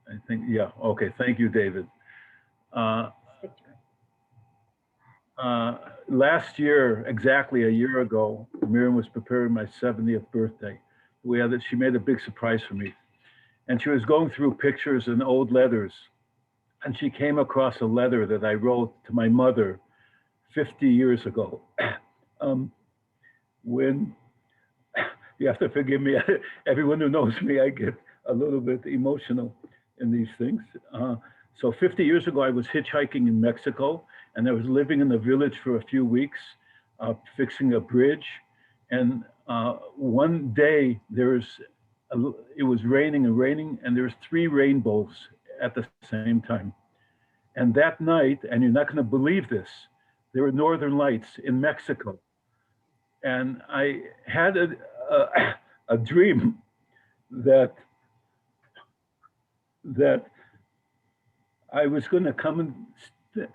I think, yeah, okay, thank you, David. Uh, Last year, exactly a year ago, Miriam was preparing my 70th birthday. She made a big surprise for me. And she was going through pictures and old letters. And she came across a letter that I wrote to my mother 50 years ago. um, when You have to forgive me, everyone who knows me, I get a little bit emotional in these things. So 50 years ago, I was hitchhiking in Mexico, and I was living in the village for a few weeks, fixing a bridge. And one day, it was raining and raining, and there's three rainbows at the same time. And that night, and you're not going to believe this, there were northern lights in Mexico. And I had a dream that that I was going to come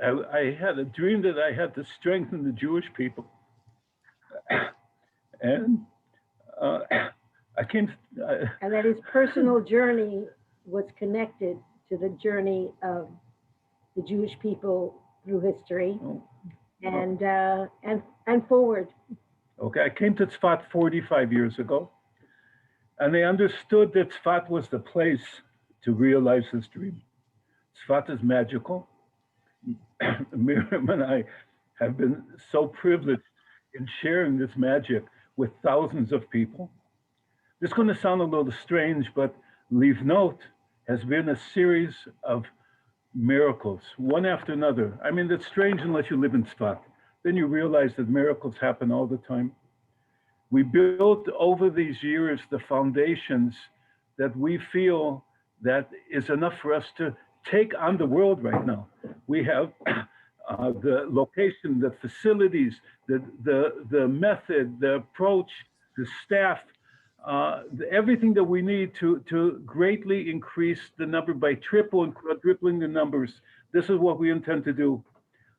I had a dream that I had to strengthen the Jewish people, and uh, I came. And that his personal journey was connected to the journey of the Jewish people through history Oh, and forward. okay, I came to Tzfat 45 years ago, and I understood that Tzfat was the place to realize this dream. Tzfat is magical. Miriam and I have been so privileged in sharing this magic with thousands of people. This is going to sound a little strange, but Livnot has been a series of miracles, one after another. I mean, that's strange unless you live in Tzfat. Then you realize that miracles happen all the time. We built over these years the foundations that we feel that is enough for us to take on the world right now. We have the location, the facilities, the method, the approach, the staff, everything that we need to greatly increase the number by triple and quadrupling the numbers. This is what we intend to do.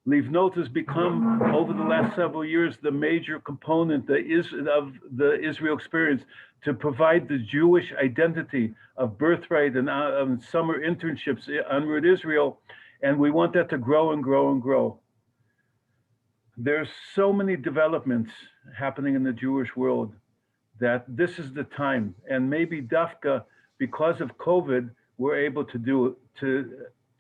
Livnot has become, over the last several years, the major component of the Israel experience to provide the Jewish identity of birthright and summer internships en route Israel. And we want that to grow and grow and grow. There's so many developments happening in the Jewish world that this is the time. And maybe Dafka, because of COVID, we're able to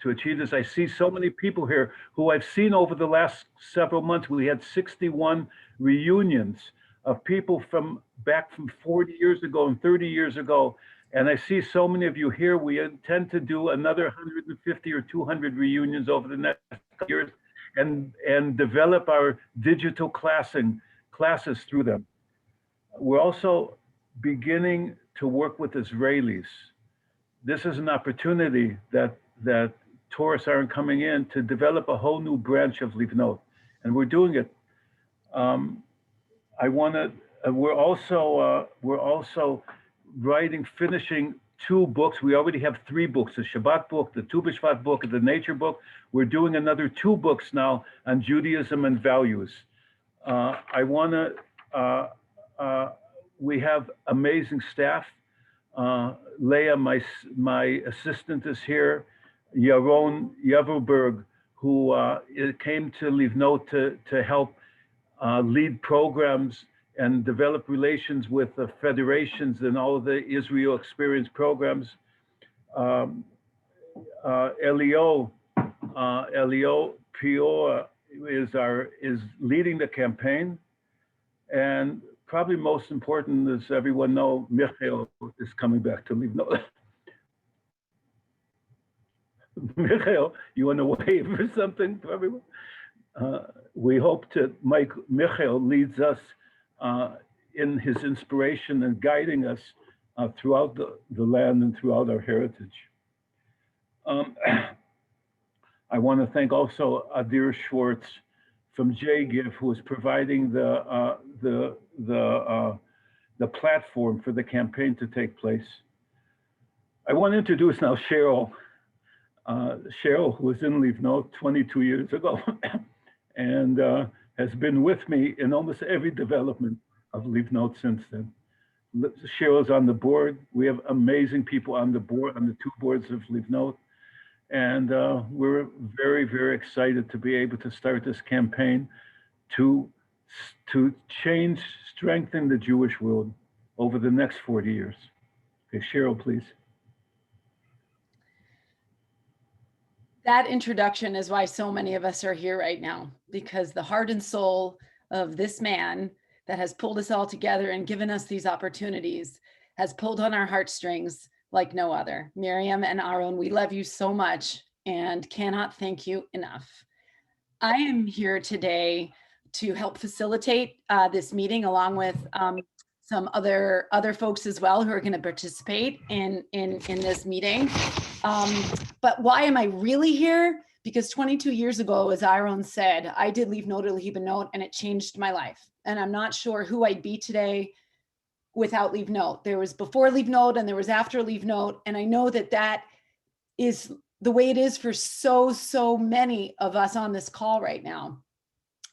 achieve this. I see so many people here who I've seen over the last several months. We had 61 reunions of people from back from 40 years ago and 30 years ago. And I see so many of you here. We intend to do another 150 or 200 reunions over the next years and develop our digital classes through them. We're also beginning to work with Israelis. This is an opportunity that tourists aren't coming in to develop a whole new branch of Livnot, and we're doing it. I want to. We're also finishing two books. We already have three books: the Shabbat book, the Tu B'Shvat book, and the Nature book. We're doing another two books now on Judaism and values. I want to. We have amazing staff. Leah, my assistant, is here. Yaron Yaverberg, who came to Livnot to help lead programs and develop relations with the federations and all of the Israel Experience programs. Elio Pior is leading the campaign, and probably most important, as everyone knows, Michael is coming back to Livnot. Michael, you want to wave or something for everyone? We hope Michael leads us in his inspiration and guiding us throughout the land and throughout our heritage. I want to thank also Adir Schwartz from JGIF, who is providing the platform for the campaign to take place. I want to introduce now Cheryl. Cheryl, who was in Livnot 22 years ago and has been with me in almost every development of Livnot since then. Cheryl's on the board. We have amazing people on the board, on the two boards of Livnot. And we're very, very excited to be able to start this campaign to, to change, strengthen the Jewish world over the next 40 years. Okay, Cheryl, please. That introduction is why so many of us are here right now, because the heart and soul of this man that has pulled us all together and given us these opportunities has pulled on our heartstrings like no other. Miriam and Aaron, we love you so much and cannot thank you enough. I am here today to help facilitate this meeting along with some other folks as well who are going to participate in this meeting. But why am I really here? Because 22 years ago, as Aaron said, I did Livnot and it changed my life. And I'm not sure who I'd be today without Livnot. There was before Livnot and there was after Livnot. And I know that that is the way it is for so many of us on this call right now.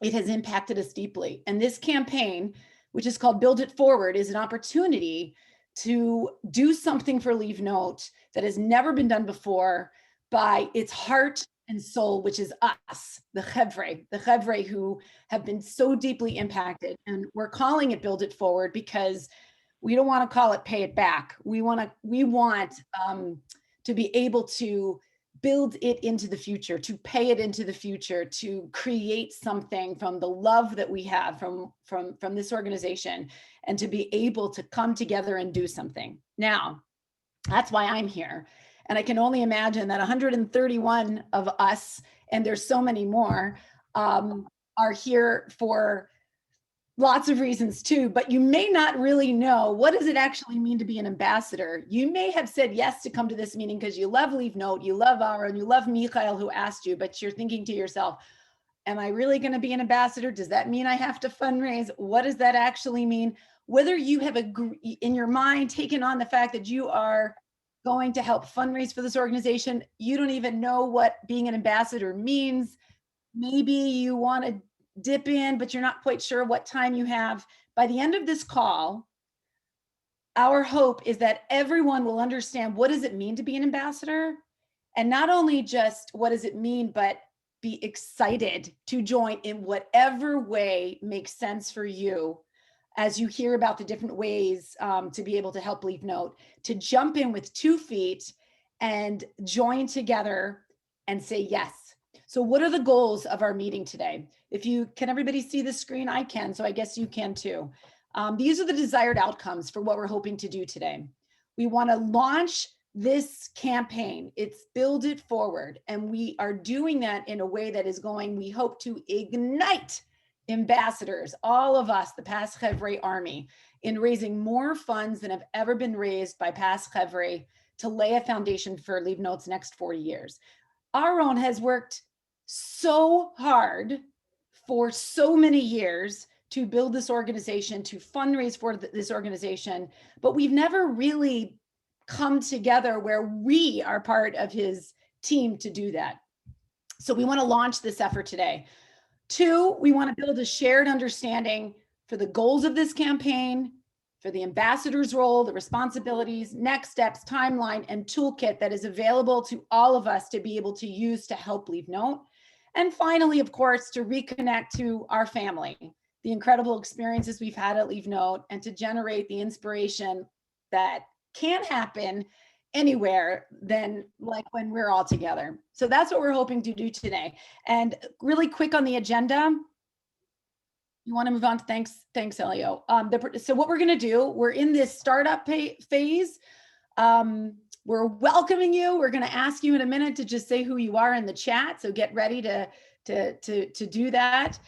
It has impacted us deeply. And this campaign, which is called Build It Forward, is an opportunity to do something for Livnot that has never been done before by its heart and soul, which is us, the Chevre who have been so deeply impacted. And we're calling it Build It Forward because we don't want to call it Pay It Back. We want to be able to build it into the future, to pay it into the future, to create something from the love that we have from this organization, and to be able to come together and do something. Now, that's why I'm here. And I can only imagine that 131 of us, and there's so many more, are here for lots of reasons too, but you may not really know what does it actually mean to be an ambassador. You may have said yes to come to this meeting because you love Livnot, you love Aaron, you love Michael who asked you, but you're thinking to yourself, am I really going to be an ambassador? Does that mean I have to fundraise? What does that actually mean? Whether you have in your mind taken on the fact that you are going to help fundraise for this organization, you don't even know what being an ambassador means. Maybe you want to dip in, but you're not quite sure what time you have. By the end of this call, our hope is that everyone will understand what does it mean to be an ambassador, and not only just what does it mean, but be excited to join in whatever way makes sense for you as you hear about the different ways to be able to help Livnot, to jump in with 2 feet and join together and say yes. So what are the goals of our meeting today? Can everybody see the screen? I can, so I guess you can too. These are the desired outcomes for what we're hoping to do today. We want to launch this campaign. It's Build It Forward. And we are doing that in a way that is going, we hope to ignite ambassadors, all of us, the Pas Chevre Army, in raising more funds than have ever been raised by Pas Chevre to lay a foundation for Livnot's next 40 years. Aaron has worked so hard for so many years to build this organization, to fundraise for this organization, but we've never really come together where we are part of his team to do that. So we want to launch this effort today. 2, we want to build a shared understanding for the goals of this campaign, for the ambassador's role, the responsibilities, next steps, timeline, and toolkit that is available to all of us to be able to use to help Livnot. And finally, of course, to reconnect to our family, the incredible experiences we've had at Livnot, and to generate the inspiration that can't happen anywhere than like when we're all together. So that's what we're hoping to do today. And really quick on the agenda, you want to move on to thanks Elio. So what we're going to do, we're in this startup phase. We're welcoming you. We're going to ask you in a minute to just say who you are in the chat. So get ready to do that.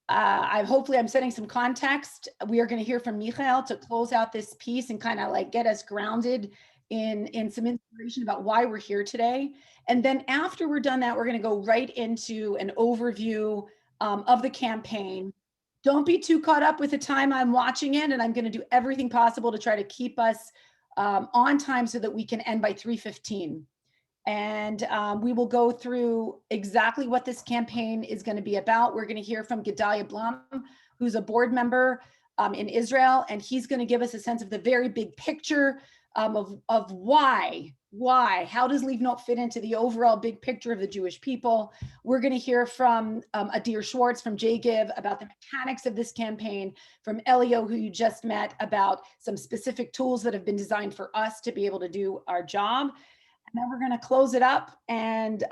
Hopefully I'm setting some context. We are going to hear from Michael to close out this piece and kind of like get us grounded in some inspiration about why we're here today. And then after we're done that, we're going to go right into an overview of the campaign. Don't be too caught up with the time I'm watching it, and I'm going to do everything possible to try to keep us on time so that we can end by 3:15. And we will go through exactly what this campaign is going to be about. We're going to hear from Gedalia Blum, who's a board member in Israel, and he's going to give us a sense of the very big picture of why, how does Livnot fit into the overall big picture of the Jewish people. We're going to hear from Adir Schwartz from JGive about the mechanics of this campaign, from Elio, who you just met, about some specific tools that have been designed for us to be able to do our job. And then we're going to close it up, and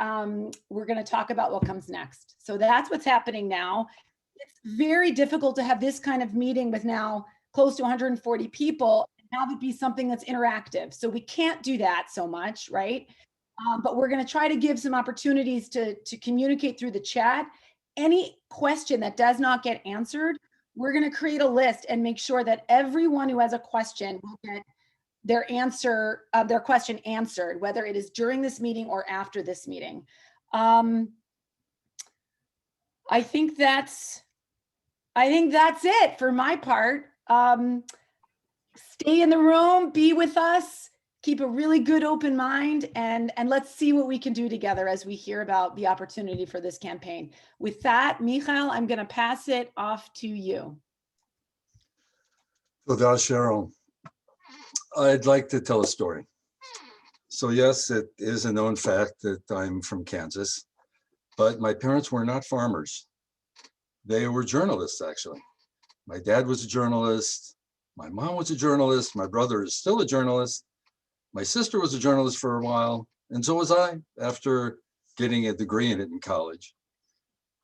we're going to talk about what comes next. So that's what's happening now. It's very difficult to have this kind of meeting with now close to 140 people and have it be something that's interactive. So we can't do that so much, right? But we're going to try to give some opportunities to communicate through the chat. Any question that does not get answered, we're going to create a list and make sure that everyone who has a question will get their question answered, whether it is during this meeting or after this meeting. I think that's it for my part. Stay in the room, be with us, keep a really good open mind, and let's see what we can do together as we hear about the opportunity for this campaign. With that, Michael, I'm going to pass it off to you. Toda, Cheryl. I'd like to tell a story. So yes, it is a known fact that I'm from Kansas, but my parents were not farmers. They were journalists, actually. My dad was a journalist. My mom was a journalist. My brother is still a journalist. My sister was a journalist for a while, and so was I after getting a degree in it in college.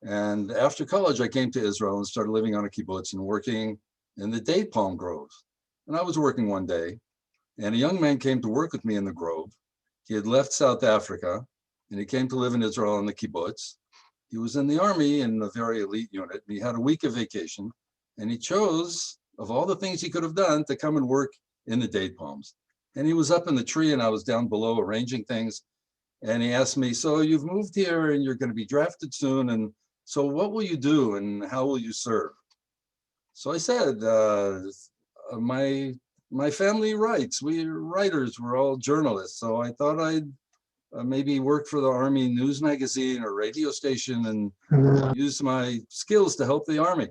And after college, I came to Israel and started living on a kibbutz and working in the date palm groves. And I was working one day, and a young man came to work with me in the grove. He had left South Africa, and he came to live in Israel on the kibbutz. He was in the army in a very elite unit, and he had a week of vacation, and he chose, of all the things he could have done, to come and work in the date palms. And he was up in the tree, and I was down below arranging things. And he asked me, so you've moved here, and you're going to be drafted soon, and so what will you do, and how will you serve? So I said, my family writes. We're writers. We're all journalists. So I thought I'd maybe work for the Army news magazine or radio station and use my skills to help the Army.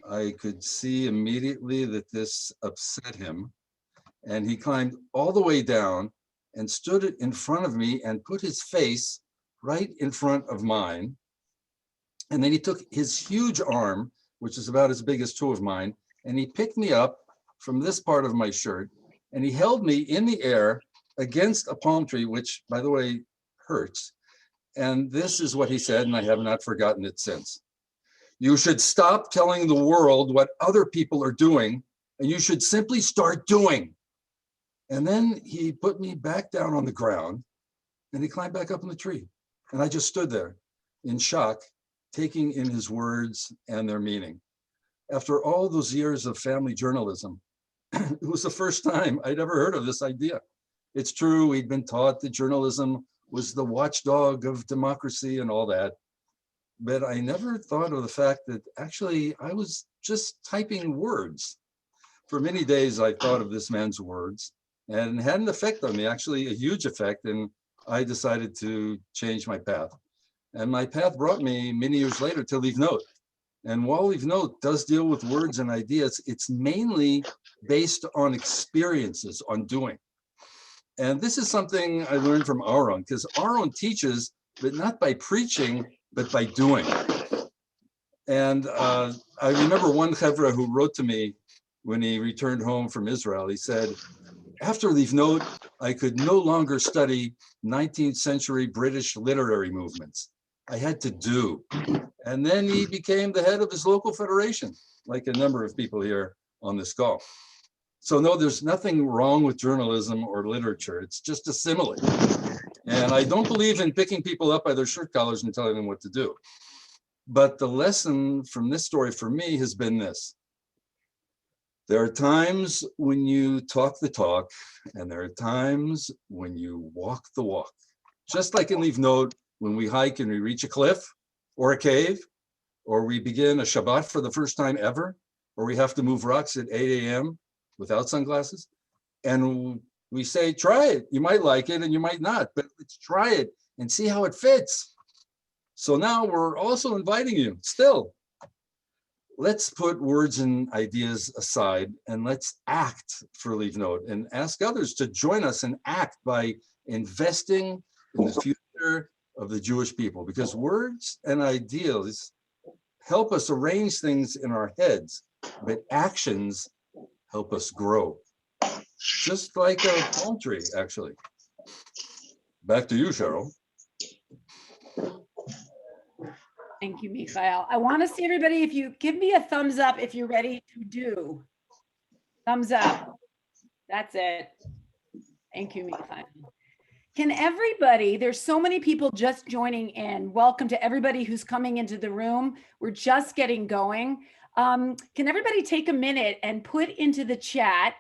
I could see immediately that this upset him. And he climbed all the way down and stood in front of me and put his face right in front of mine. And then he took his huge arm, which is about as big as two of mine, and he picked me up from this part of my shirt, and he held me in the air against a palm tree, which, by the way, hurts. And this is what he said, and I have not forgotten it since. You should stop telling the world what other people are doing, and you should simply start doing. And then he put me back down on the ground, and he climbed back up in the tree. And I just stood there in shock, taking in his words and their meaning. After all those years of family journalism, it was the first time I'd ever heard of this idea. It's true, we'd been taught that journalism was the watchdog of democracy and all that, but I never thought of the fact that actually I was just typing words. For many days, I thought of this man's words, and it had an effect on me, actually a huge effect, and I decided to change my path. And my path brought me many years later to Livnot. And while Livnot does deal with words and ideas, it's mainly based on experiences, on doing. And this is something I learned from Aaron, because Aaron teaches, but not by preaching, but by doing. And I remember one chevra who wrote to me when he returned home from Israel. He said, after Livnot, I could no longer study 19th century British literary movements. I had to do. And then he became the head of his local federation, like a number of people here on this call. So no, there's nothing wrong with journalism or literature. It's just a simile. And I don't believe in picking people up by their shirt collars and telling them what to do. But the lesson from this story for me has been this. There are times when you talk the talk, and there are times when you walk the walk. Just like in Livnot, when we hike and we reach a cliff or a cave, or we begin a Shabbat for the first time ever, or we have to move rocks at 8 a.m. without sunglasses, and we say, try it. You might like it and you might not, but let's try it and see how it fits. So now we're also inviting you still. let's put words and ideas aside and let's act for Livnot and ask others to join us and act by investing in the future of the Jewish people, because words and ideas help us arrange things in our heads, but actions help us grow. Just like a palm tree, actually. Back to you, Cheryl. Thank you, Michael. I want to see everybody, if you give me a thumbs up if you're ready to do. Thumbs up. That's it. Thank you, Michael. Can everybody, there's so many people just joining in. Welcome to everybody who's coming into the room. We're just getting going. Can everybody take a minute and put into the chat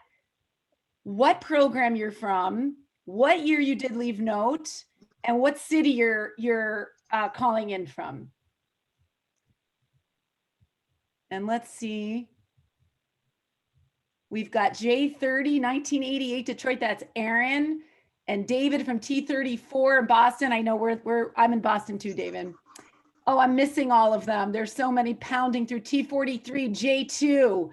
what program you're from, what year you did Livnot, and what city you're calling in from? And let's see. We've got J30, 1988 Detroit. That's Aaron. And David from T34 in Boston. I know I'm in Boston too, David. Oh, I'm missing all of them. There's so many pounding through. T43, J2.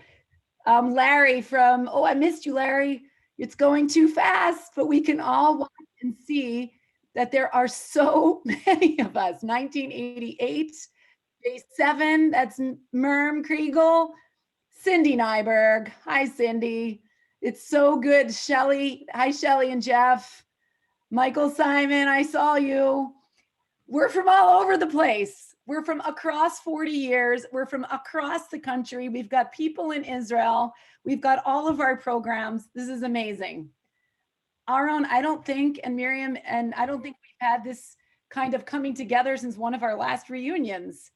Larry from, oh, I missed you, Larry. It's going too fast, but we can all watch and see that there are so many of us. 1988, J7, that's Merm Kriegel. Cindy Nyberg. Hi, Cindy. It's so good. Shelly. Hi, Shelly and Jeff. Michael Simon, I saw you. We're from all over the place. We're from across 40 years. We're from across the country. We've got people in Israel. We've got all of our programs. This is amazing. Aaron, I don't think, and Miriam, and I don't think we've had this kind of coming together since one of our last reunions.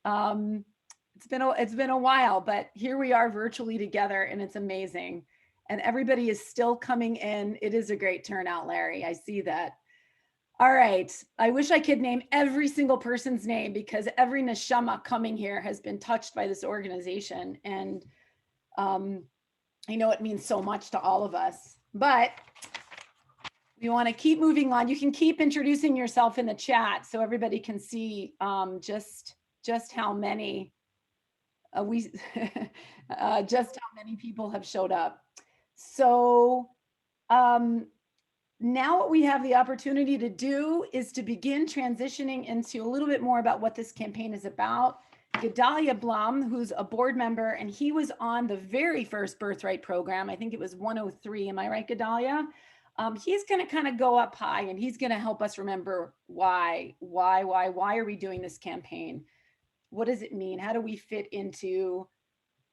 It's been a while, but here we are virtually together, and it's amazing. And everybody is still coming in. It is a great turnout, Larry. I see that. All right. I wish I could name every single person's name, because every neshama coming here has been touched by this organization. And I know it means so much to all of us, but we want to keep moving on. You can keep introducing yourself in the chat so everybody can see just how many just how many people have showed up. So now what we have the opportunity to do is to begin transitioning into a little bit more about what this campaign is about. Gedalia Blum, who's a board member, and he was on the very first Birthright program. I think it was 103. Am I right, Gedalia? He's going to kind of go up high, and he's going to help us remember why are we doing this campaign? What does it mean? How do we fit into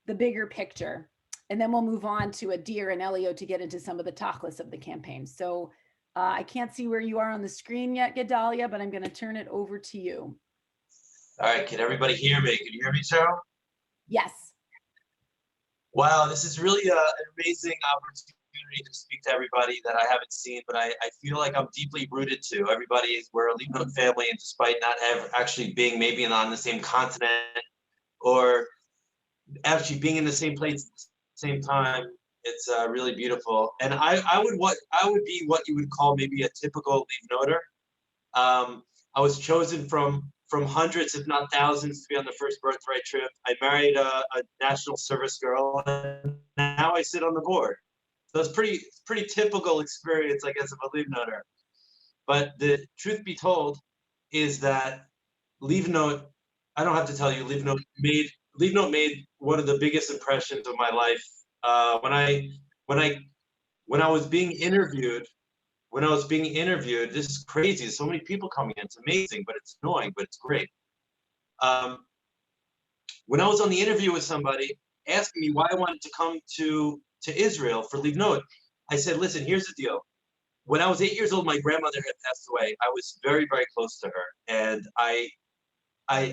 the bigger picture? And then we'll move on to Adir and Elio to get into some of the tachlis of the campaign. So I can't see where you are on the screen yet, Gedalia, but I'm going to turn it over to you. All right, can everybody hear me? Can you hear me, Cheryl? Yes. Wow, this is really an amazing opportunity to speak to everybody that I haven't seen, but I feel like I'm deeply rooted to. We're a Livnot family, and despite not actually being maybe on the same continent or actually being in the same place at the same time, it's really beautiful. And I would be what you would call maybe a typical Livnoter. I was chosen from hundreds, if not thousands, to be on the first Birthright trip. I married a national service girl, and now I sit on the board. So it's pretty typical experience, I guess, of a Livnoter. But the truth be told is that Livnot, I don't have to tell you, Livnot made one of the biggest impressions of my life. When I was being interviewed, this is crazy. There's so many people coming in. It's amazing, but it's annoying, but it's great. When I was on the interview with somebody asking me why I wanted to come to Israel for Livnot, I said, listen, here's the deal. When I was 8 years old, my grandmother had passed away. I was very, very close to her. And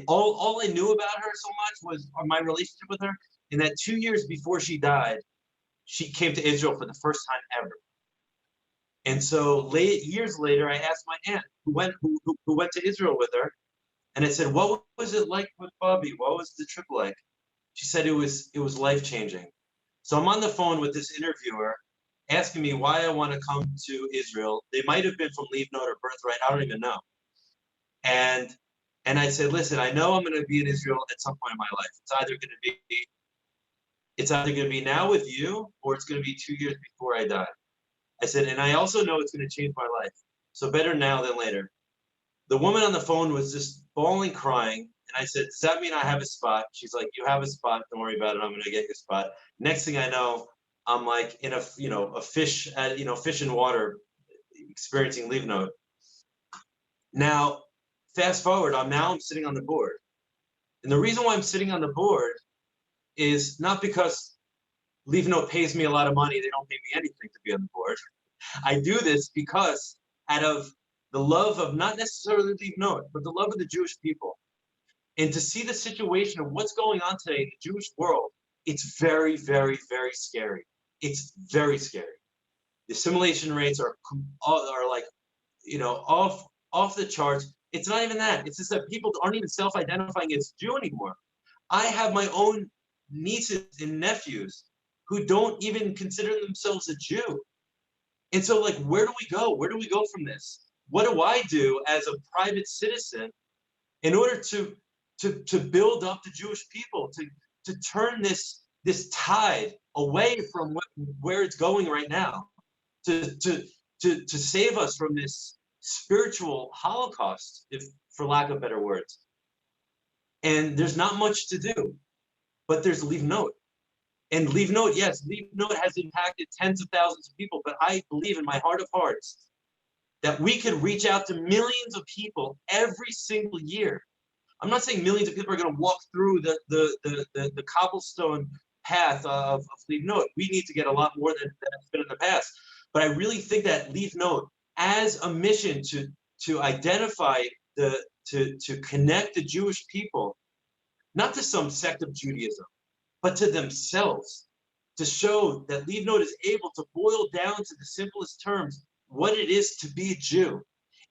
all I knew about her so much was my relationship with her. And that 2 years before she died, she came to Israel for the first time ever. And so years later, I asked my aunt who went to Israel with her, and I said, what was it like with Bobby? What was the trip like? She said it was life-changing. So I'm on the phone with this interviewer asking me why I want to come to Israel. They might have been from Livnot or Birthright, I don't even know. And And I said, listen, I know I'm going to be in Israel at some point in my life. It's either going to be now with you, or it's going to be 2 years before I die. I said, and I also know it's going to change my life. So better now than later. The woman on the phone was just bawling, crying. And I said, does that mean I have a spot? She's like, you have a spot. Don't worry about it. I'm going to get your spot. Next thing I know, I'm like in a fish in water, experiencing Livnot. Now, fast forward, I'm sitting on the board. And the reason why I'm sitting on the board is not because Livnot pays me a lot of money. They don't pay me anything to be on the board. I do this because out of the love of not necessarily Livnot, but the love of the Jewish people. And to see the situation of what's going on today in the Jewish world, it's very, very, very scary. It's very scary. The assimilation rates are like, off the charts. It's not even that. It's just that people aren't even self-identifying as Jew anymore. I have my own nieces and nephews who don't even consider themselves a Jew. And so, like, where do we go? Where do we go from this? What do I do as a private citizen in order to build up the Jewish people, to turn this tide away from where it's going right now, to save us from this spiritual holocaust, if for lack of better words? And there's not much to do, but there's Livnot. And Livnot, yes, Livnot has impacted tens of thousands of people, but I believe in my heart of hearts that we could reach out to millions of people every single year. I'm not saying millions of people are going to walk through the cobblestone path of Livnot. We need to get a lot more than has been in the past. But I really think that Livnot, as a mission to identify to connect the Jewish people, not to some sect of Judaism, but to themselves, to show that Livnot is able to boil down to the simplest terms what it is to be a Jew.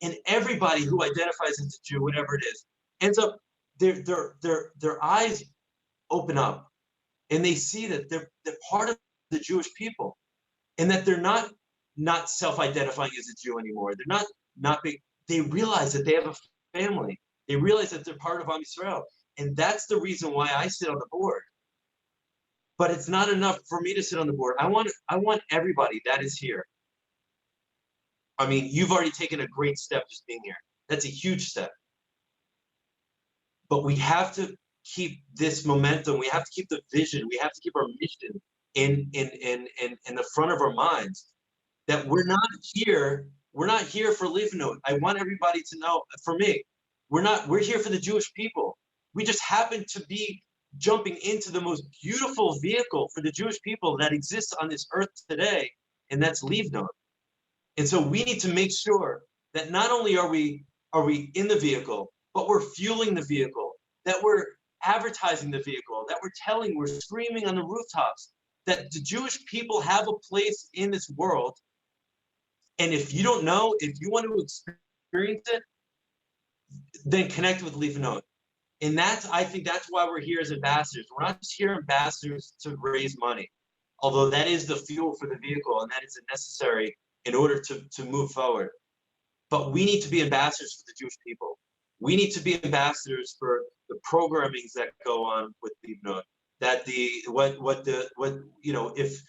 And everybody who identifies as a Jew, whatever it is, ends up, their eyes open up and they see that they're part of the Jewish people, and that they're not self-identifying as a Jew anymore. They're not big. They realize that they have a family. They realize that they're part of Am Yisrael. And that's the reason why I sit on the board. But it's not enough for me to sit on the board. I want everybody that is here. I mean, you've already taken a great step just being here. That's a huge step. But we have to keep this momentum. We have to keep the vision. We have to keep our mission in the front of our minds, that we're not here for Livnot. I want everybody to know, for me, we're here for the Jewish people. We just happen to be jumping into the most beautiful vehicle for the Jewish people that exists on this earth today, and that's Livnot. And so we need to make sure that not only are we in the vehicle, but we're fueling the vehicle, that we're advertising the vehicle, that we're screaming on the rooftops that the Jewish people have a place in this world. And if you don't know, if you want to experience it, then connect with Livnot. And I think that's why we're here as ambassadors. We're not just here ambassadors to raise money, although that is the fuel for the vehicle and that is necessary in order to move forward. But we need to be ambassadors for the Jewish people. We need to be ambassadors for the programmings that go on with Livnot. That if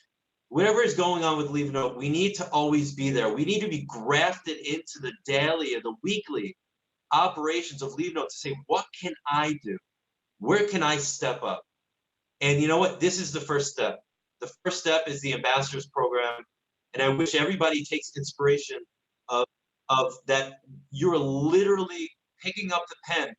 whatever is going on with Livnot, we need to always be there. We need to be grafted into the daily or the weekly operations of Livnot to say, what can I do? Where can I step up? And you know what? This is the first step. The first step is the ambassadors program. And I wish everybody takes inspiration of that. You're literally picking up the pen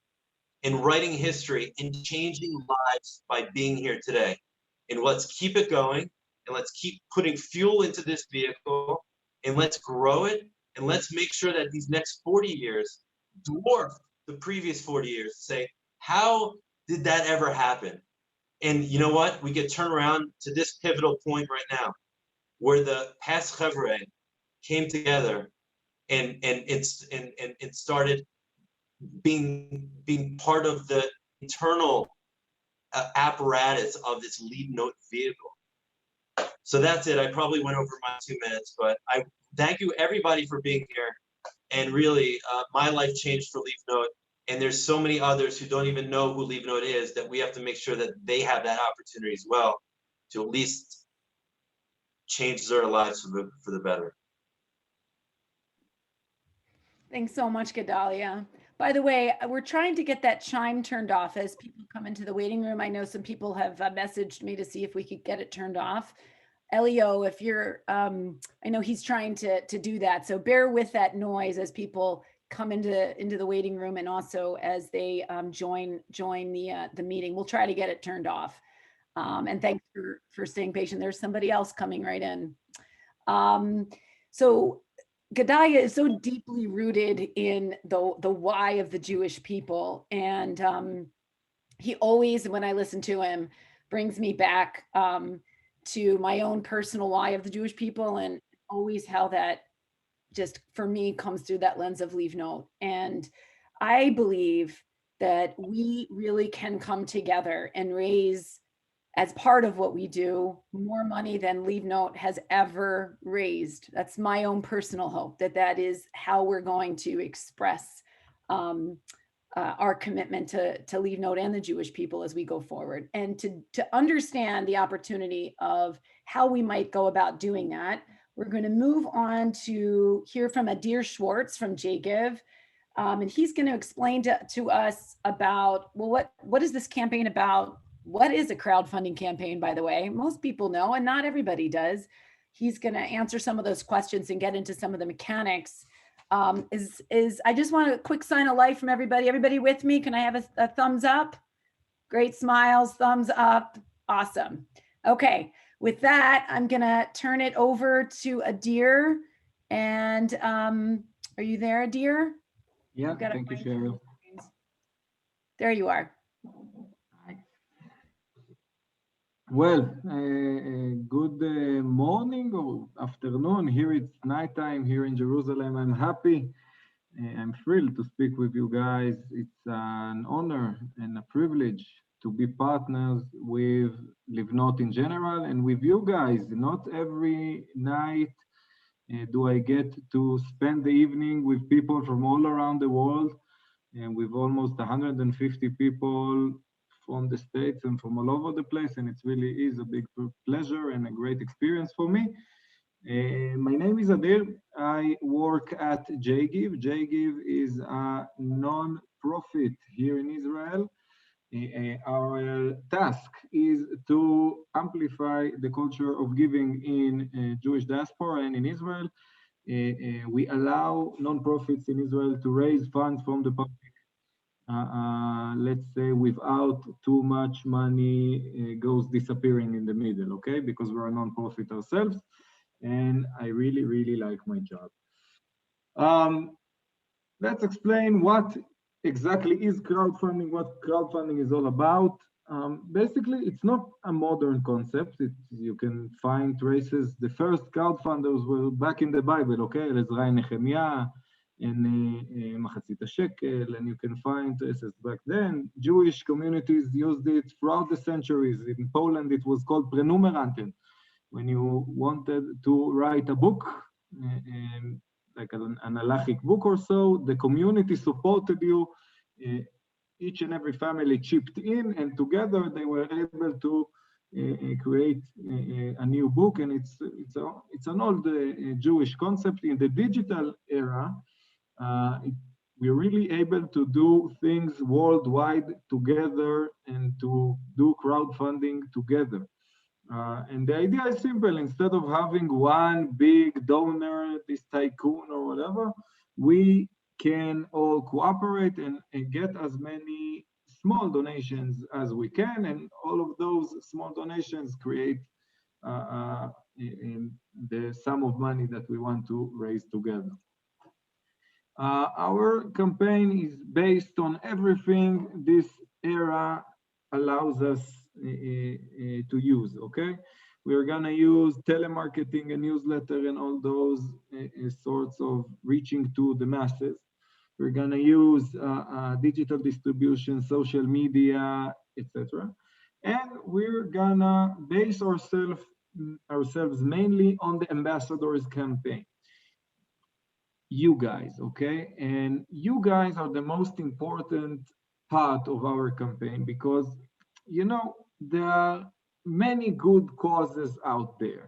and writing history and changing lives by being here today. And let's keep it going, and let's keep putting fuel into this vehicle, and let's grow it, and let's make sure that these next 40 years dwarf the previous 40 years. Say, how did that ever happen? And you know what? We get turned around to this pivotal point right now, where the past Chevre came together and started being part of the internal apparatus of this Livnot vehicle. So that's it. I probably went over my 2 minutes, but I thank you everybody for being here. And really, my life changed for Livnot. And there's so many others who don't even know who Livnot is, that we have to make sure that they have that opportunity as well to at least change their lives for the better. Thanks so much, Gedalia. By the way, we're trying to get that chime turned off as people come into the waiting room. I know some people have messaged me to see if we could get it turned off. Elio, if you're, I know he's trying to do that. So bear with that noise as people come into the waiting room and also as they join the meeting. We'll try to get it turned off. And thanks for staying patient. There's somebody else coming right in. So Gedalia is so deeply rooted in the why of the Jewish people. And he always, when I listen to him, brings me back to my own personal why of the Jewish people, and always how that just for me comes through that lens of Livnot. And I believe that we really can come together and raise, as part of what we do, more money than Livnot has ever raised. That's my own personal hope, that is how we're going to express our commitment to Livnot and the Jewish people as we go forward. And to understand the opportunity of how we might go about doing that, we're going to move on to hear from Adir Schwartz from JGive. And he's going to explain to us about, well, what is this campaign about? What is a crowdfunding campaign, by the way? Most people know, and not everybody does. He's going to answer some of those questions and get into some of the mechanics. I just want a quick sign of life from everybody. Everybody with me? Can I have a thumbs up? Great smiles, thumbs up. Awesome. Okay, with that, I'm going to turn it over to Adir. And are you there, Adir? Yeah, thank you, Cheryl. There you are. Well, good morning or afternoon. Here it's nighttime here in Jerusalem. I'm happy. I'm thrilled to speak with you guys. It's an honor and a privilege to be partners with Livnot in general and with you guys. Not every night do I get to spend the evening with people from all around the world, and with almost 150 people from the States and from all over the place, and it really is a big pleasure and a great experience for me. My name is Adir. I work at JGive. JGive is a non-profit here in Israel. Our task is to amplify the culture of giving in Jewish diaspora and in Israel. We allow non-profits in Israel to raise funds from the public, let's say, without too much money goes disappearing in the middle, okay? Because we're a non-profit ourselves, and I really, really like my job. Let's explain what exactly is crowdfunding, what crowdfunding is all about. Basically, it's not a modern concept. You can find traces. The first crowdfunders were back in the Bible, okay? Ezra and Nehemiah, and Machatzit HaShekel, and you can find traces back then. Jewish communities used it throughout the centuries. In Poland, it was called prenumeranten. When you wanted to write a book, like an halachic book or so, the community supported you. Each and every family chipped in, and together they were able to create a new book. And it's an old Jewish concept. In the digital era, we're really able to do things worldwide together and to do crowdfunding together. And the idea is simple. Instead of having one big donor, this tycoon or whatever, we can all cooperate and get as many small donations as we can. And all of those small donations create the sum of money that we want to raise together. Our campaign is based on everything this era allows us to use, okay? We're gonna use telemarketing and newsletter and all those sorts of reaching to the masses. We're gonna use digital distribution, social media, etc. And we're gonna base ourselves mainly on the ambassadors campaign. you guys, okay? And you guys are the most important part of our campaign because, you know, there are many good causes out there.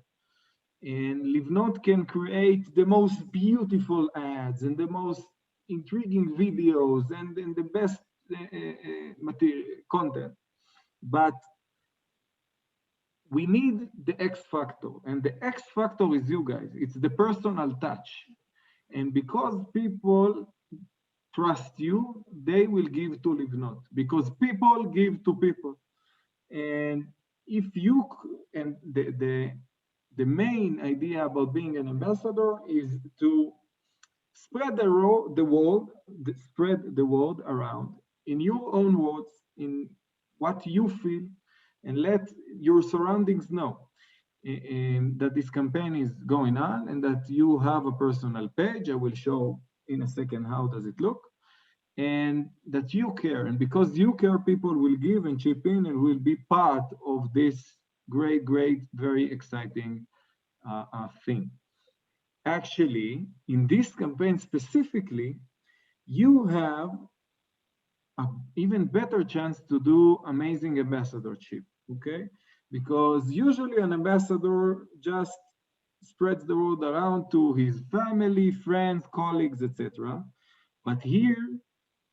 And Livnot can create the most beautiful ads and the most intriguing videos and the best material content. But we need the X factor, and the X factor is you guys. It's the personal touch. And because people trust you, they will give to Livnot because people give to people. And if you, and the main idea about being an ambassador is to spread the word, spread the word around in your own words, in what you feel, and let your surroundings know that this campaign is going on and that you have a personal page. I will show in a second how does it look, and that you care. And because you care, people will give and chip in and will be part of this great, very exciting thing. Actually, in this campaign specifically, you have an even better chance to do amazing ambassadorship, okay? Because usually an ambassador just spreads the word around to his family, friends, colleagues, etc. But here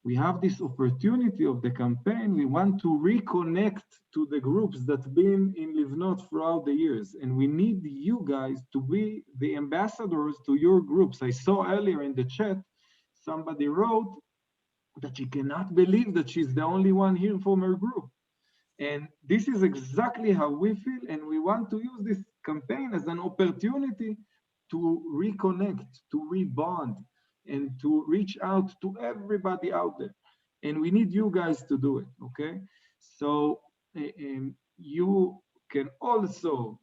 we have this opportunity of the campaign. We want to reconnect to the groups that have been in Livnot throughout the years. And we need you guys to be the ambassadors to your groups. I saw earlier in the chat, somebody wrote that she cannot believe that she's the only one here from her group. And this is exactly how we feel. And we want to use this campaign as an opportunity to reconnect, to rebond, and to reach out to everybody out there. And we need you guys to do it, okay? So you can also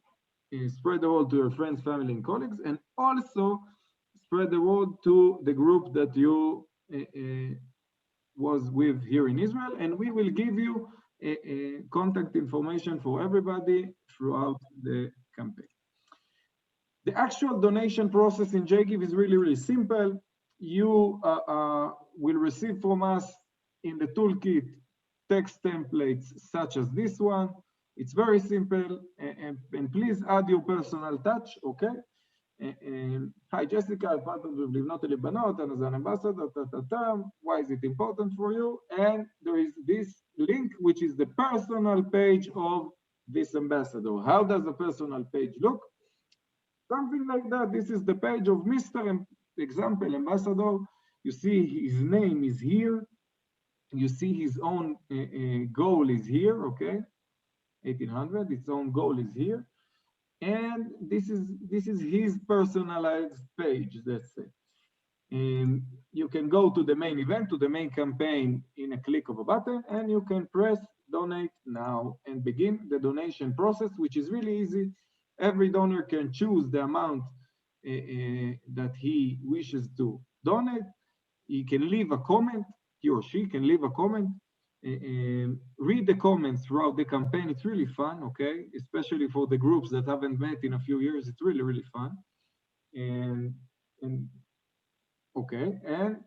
spread the word to your friends, family, and colleagues, and also spread the word to the group that you was with here in Israel, and we will give you contact information for everybody throughout the campaign. The actual donation process in JGive is really, really simple. You will receive from us in the toolkit text templates such as this one. It's very simple, and please add your personal touch, okay? Hi, Jessica, I'm part of Livnot Lebanot and as an ambassador, why is it important for you? And there is this link, which is the personal page of this ambassador. How does a personal page look? Something like that. This is the page of Mr. Example Ambassador. You see his name is here. You see his own goal is here, okay? 1800, its own goal is here. And this is his personalized page, let's say. And you can go to the main event, to the main campaign in a click of a button, and you can press donate now and begin the donation process, which is really easy. Every donor can choose the amount that he wishes to donate. He can leave a comment, he or she can leave a comment, read the comments throughout the campaign. It's really fun, okay? Especially for the groups that haven't met in a few years, it's really, really fun. And okay, and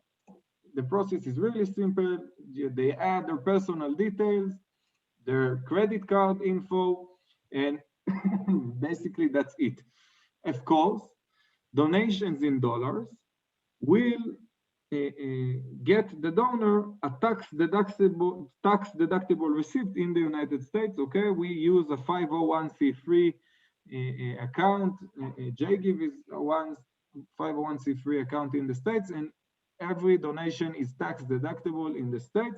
the process is really simple. They add their personal details, their credit card info, and basically that's it. Of course, donations in dollars will get the donor a tax deductible receipt in the United States. Okay, we use a 501c3 account. JGive is one 501c3 account in the States, and every donation is tax deductible in the States.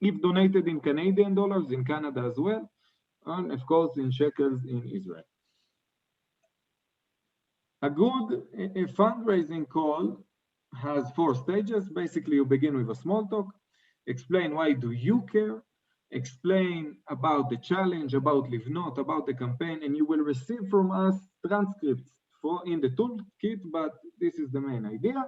If donated in Canadian dollars, in Canada as well, and of course in shekels in Israel. A good fundraising call has 4 stages. Basically, you begin with a small talk, explain why do you care, explain about the challenge, about Livnot, about the campaign, and you will receive from us transcripts in the toolkit, but this is the main idea.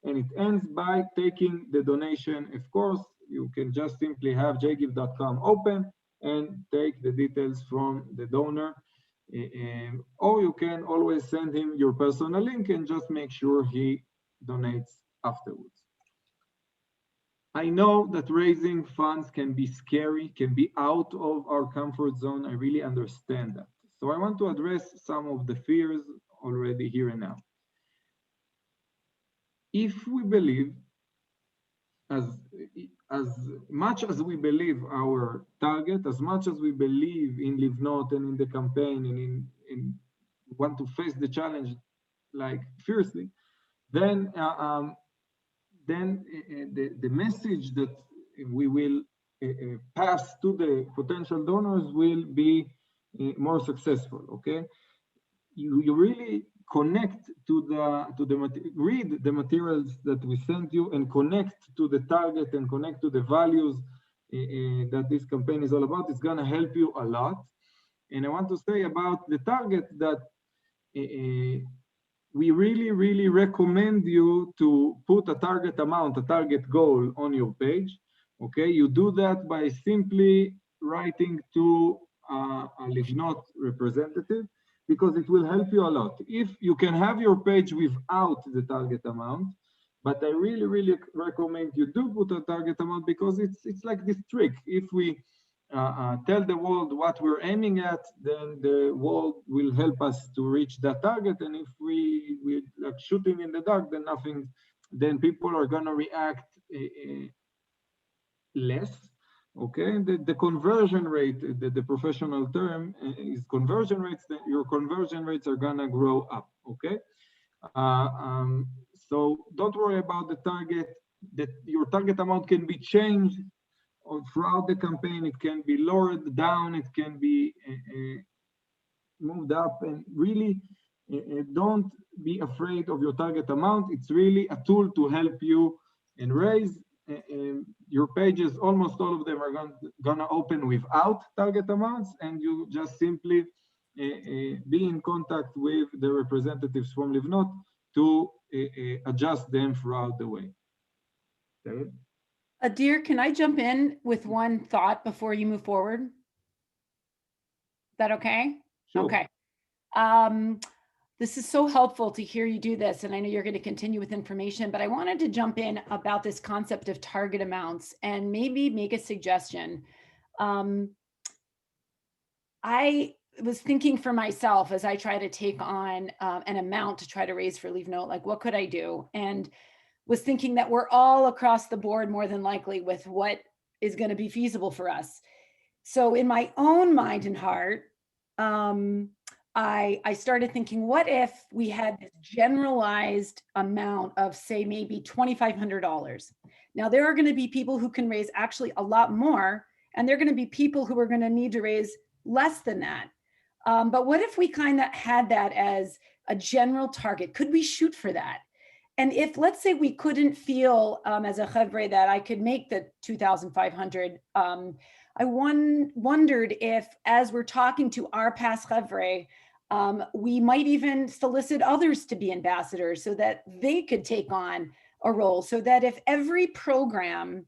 And it ends by taking the donation. Of course, you can just simply have jgive.com open and take the details from the donor. Or you can always send him your personal link and just make sure he donates afterwards. I know that raising funds can be scary, can be out of our comfort zone. I really understand that. So I want to address some of the fears already here and now. If we believe, as much as we believe our target, as much as we believe in Livnot and in the campaign and in want to face the challenge like fiercely, then the message that we will pass to the potential donors will be more successful. Okay, you really connect to read the materials that we sent you and connect to the target and connect to the values that this campaign is all about. It's going to help you a lot. And I want to say about the target that we really recommend you to put a target amount, a target goal on your page. Okay, you do that by simply writing to a Livnot representative, because it will help you a lot. If you can have your page without the target amount, but I really recommend you do put a target amount, because it's like this trick. If we tell the world what we're aiming at, then the world will help us to reach that target. And if we're like shooting in the dark, then nothing, then people are gonna react less. Okay, the conversion rate, the professional term is conversion rates. Your conversion rates are gonna grow up. Okay, so don't worry about the target. That your target amount can be changed throughout the campaign. It can be lowered down. It can be moved up. And really, don't be afraid of your target amount. It's really a tool to help you and raise. Your pages, almost all of them are gonna open without target amounts, and you just simply be in contact with the representatives from Livnot to adjust them throughout the way. David? Adir, can I jump in with one thought before you move forward? Is that okay? Sure. Okay. This is so helpful to hear you do this, and I know you're going to continue with information, but I wanted to jump in about this concept of target amounts and maybe make a suggestion. I was thinking for myself as I try to take on an amount to try to raise for Livnot, like what could I do? And was thinking that we're all across the board more than likely with what is going to be feasible for us. So in my own mind and heart, I started thinking, what if we had this generalized amount of, say, maybe $2,500? Now, there are going to be people who can raise actually a lot more, and there are going to be people who are going to need to raise less than that. But what if we kind of had that as a general target? Could we shoot for that? And if, let's say, we couldn't feel as a chevre that I could make the 2,500, I wondered if, as we're talking to our past chevre, we might even solicit others to be ambassadors so that they could take on a role, so that if every program,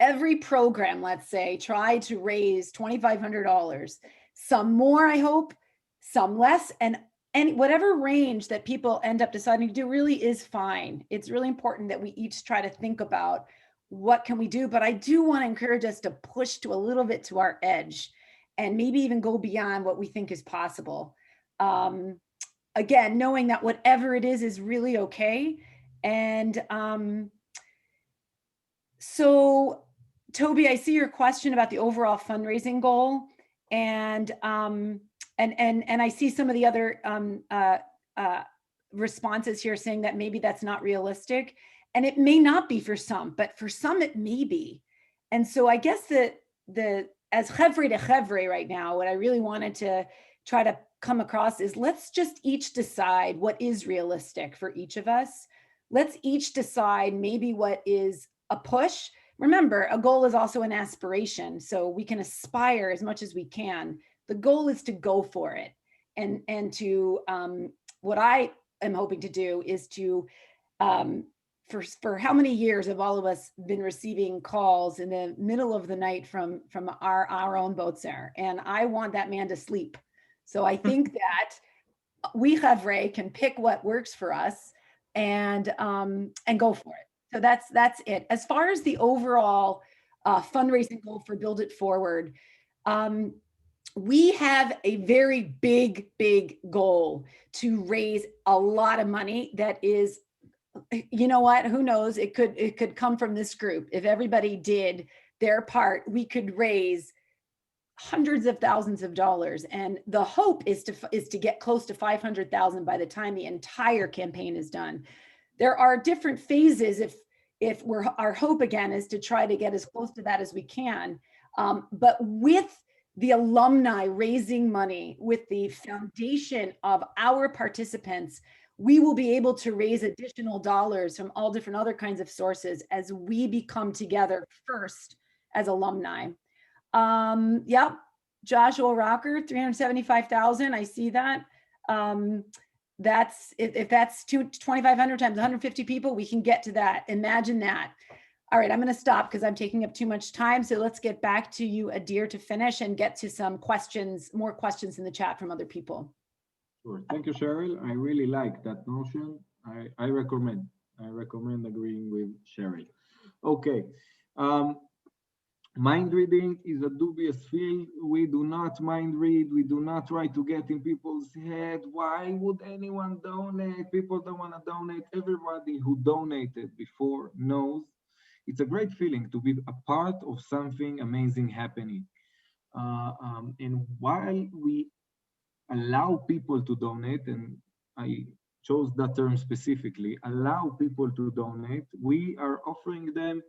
let's say, tried to raise $2,500, some more, I hope, some less, and whatever range that people end up deciding to do really is fine. It's really important that we each try to think about what can we do, but I do want to encourage us to push to a little bit to our edge and maybe even go beyond what we think is possible. Again, knowing that whatever it is really okay. And so Toby, I see your question about the overall fundraising goal, and I see some of the other responses here saying that maybe that's not realistic, and it may not be for some, but for some it may be. And so I guess that as chevre to chevre right now, what I really wanted to try to come across is, let's just each decide what is realistic for each of us. Let's each decide maybe what is a push. Remember, a goal is also an aspiration, so we can aspire as much as we can. The goal is to go for it. And to, what I am hoping to do is to, for how many years have all of us been receiving calls in the middle of the night from our own boatser? And I want that man to sleep. So I think that we chevre can pick what works for us. and go for it. So that's it. As far as the overall fundraising goal for Build It Forward, we have a very big goal to raise a lot of money that is, you know what, who knows, it could come from this group. If everybody did their part, we could raise hundreds of thousands of dollars, and the hope is to get close to 500,000 by the time the entire campaign is done. There are different phases. If our hope again is to try to get as close to that as we can, but with the alumni raising money, with the foundation of our participants, we will be able to raise additional dollars from all different other kinds of sources as we become together first as alumni. Yep, Joshua Rocker, 375,000. I see that. That's if that's 2,500 times 150 people, we can get to that. Imagine that. All right, I'm going to stop because I'm taking up too much time. So let's get back to you, Adir, to finish and get to some questions, more questions in the chat from other people. Sure. Thank you, Cheryl. I really like that notion. I recommend agreeing with Cheryl. Okay. Mind reading is a dubious field. We do not mind read. We do not try to get in people's head. Why would anyone donate? People don't want to donate. Everybody who donated before knows it's a great feeling to be a part of something amazing happening. And while we allow people to donate, and I chose that term specifically, allow people to donate, we are offering them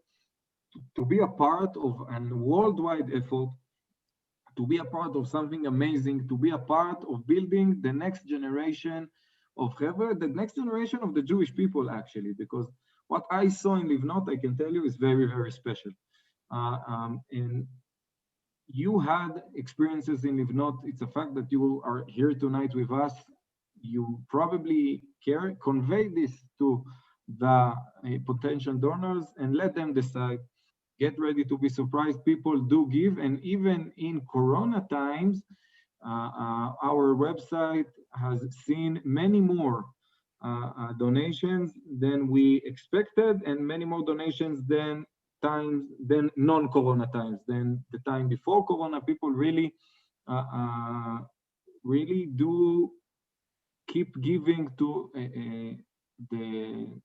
to be a part of a worldwide effort, to be a part of something amazing, to be a part of building the next generation of Hebrew, the next generation of the Jewish people, actually, because what I saw in Livnot, I can tell you, is very special. And you had experiences in Livnot. It's a fact that you are here tonight with us. You probably convey this to the potential donors and let them decide. Get ready to be surprised. People do give, and even in Corona times, our website has seen many more donations than we expected, and many more donations than non-Corona times, than the time before Corona. People really do keep giving to the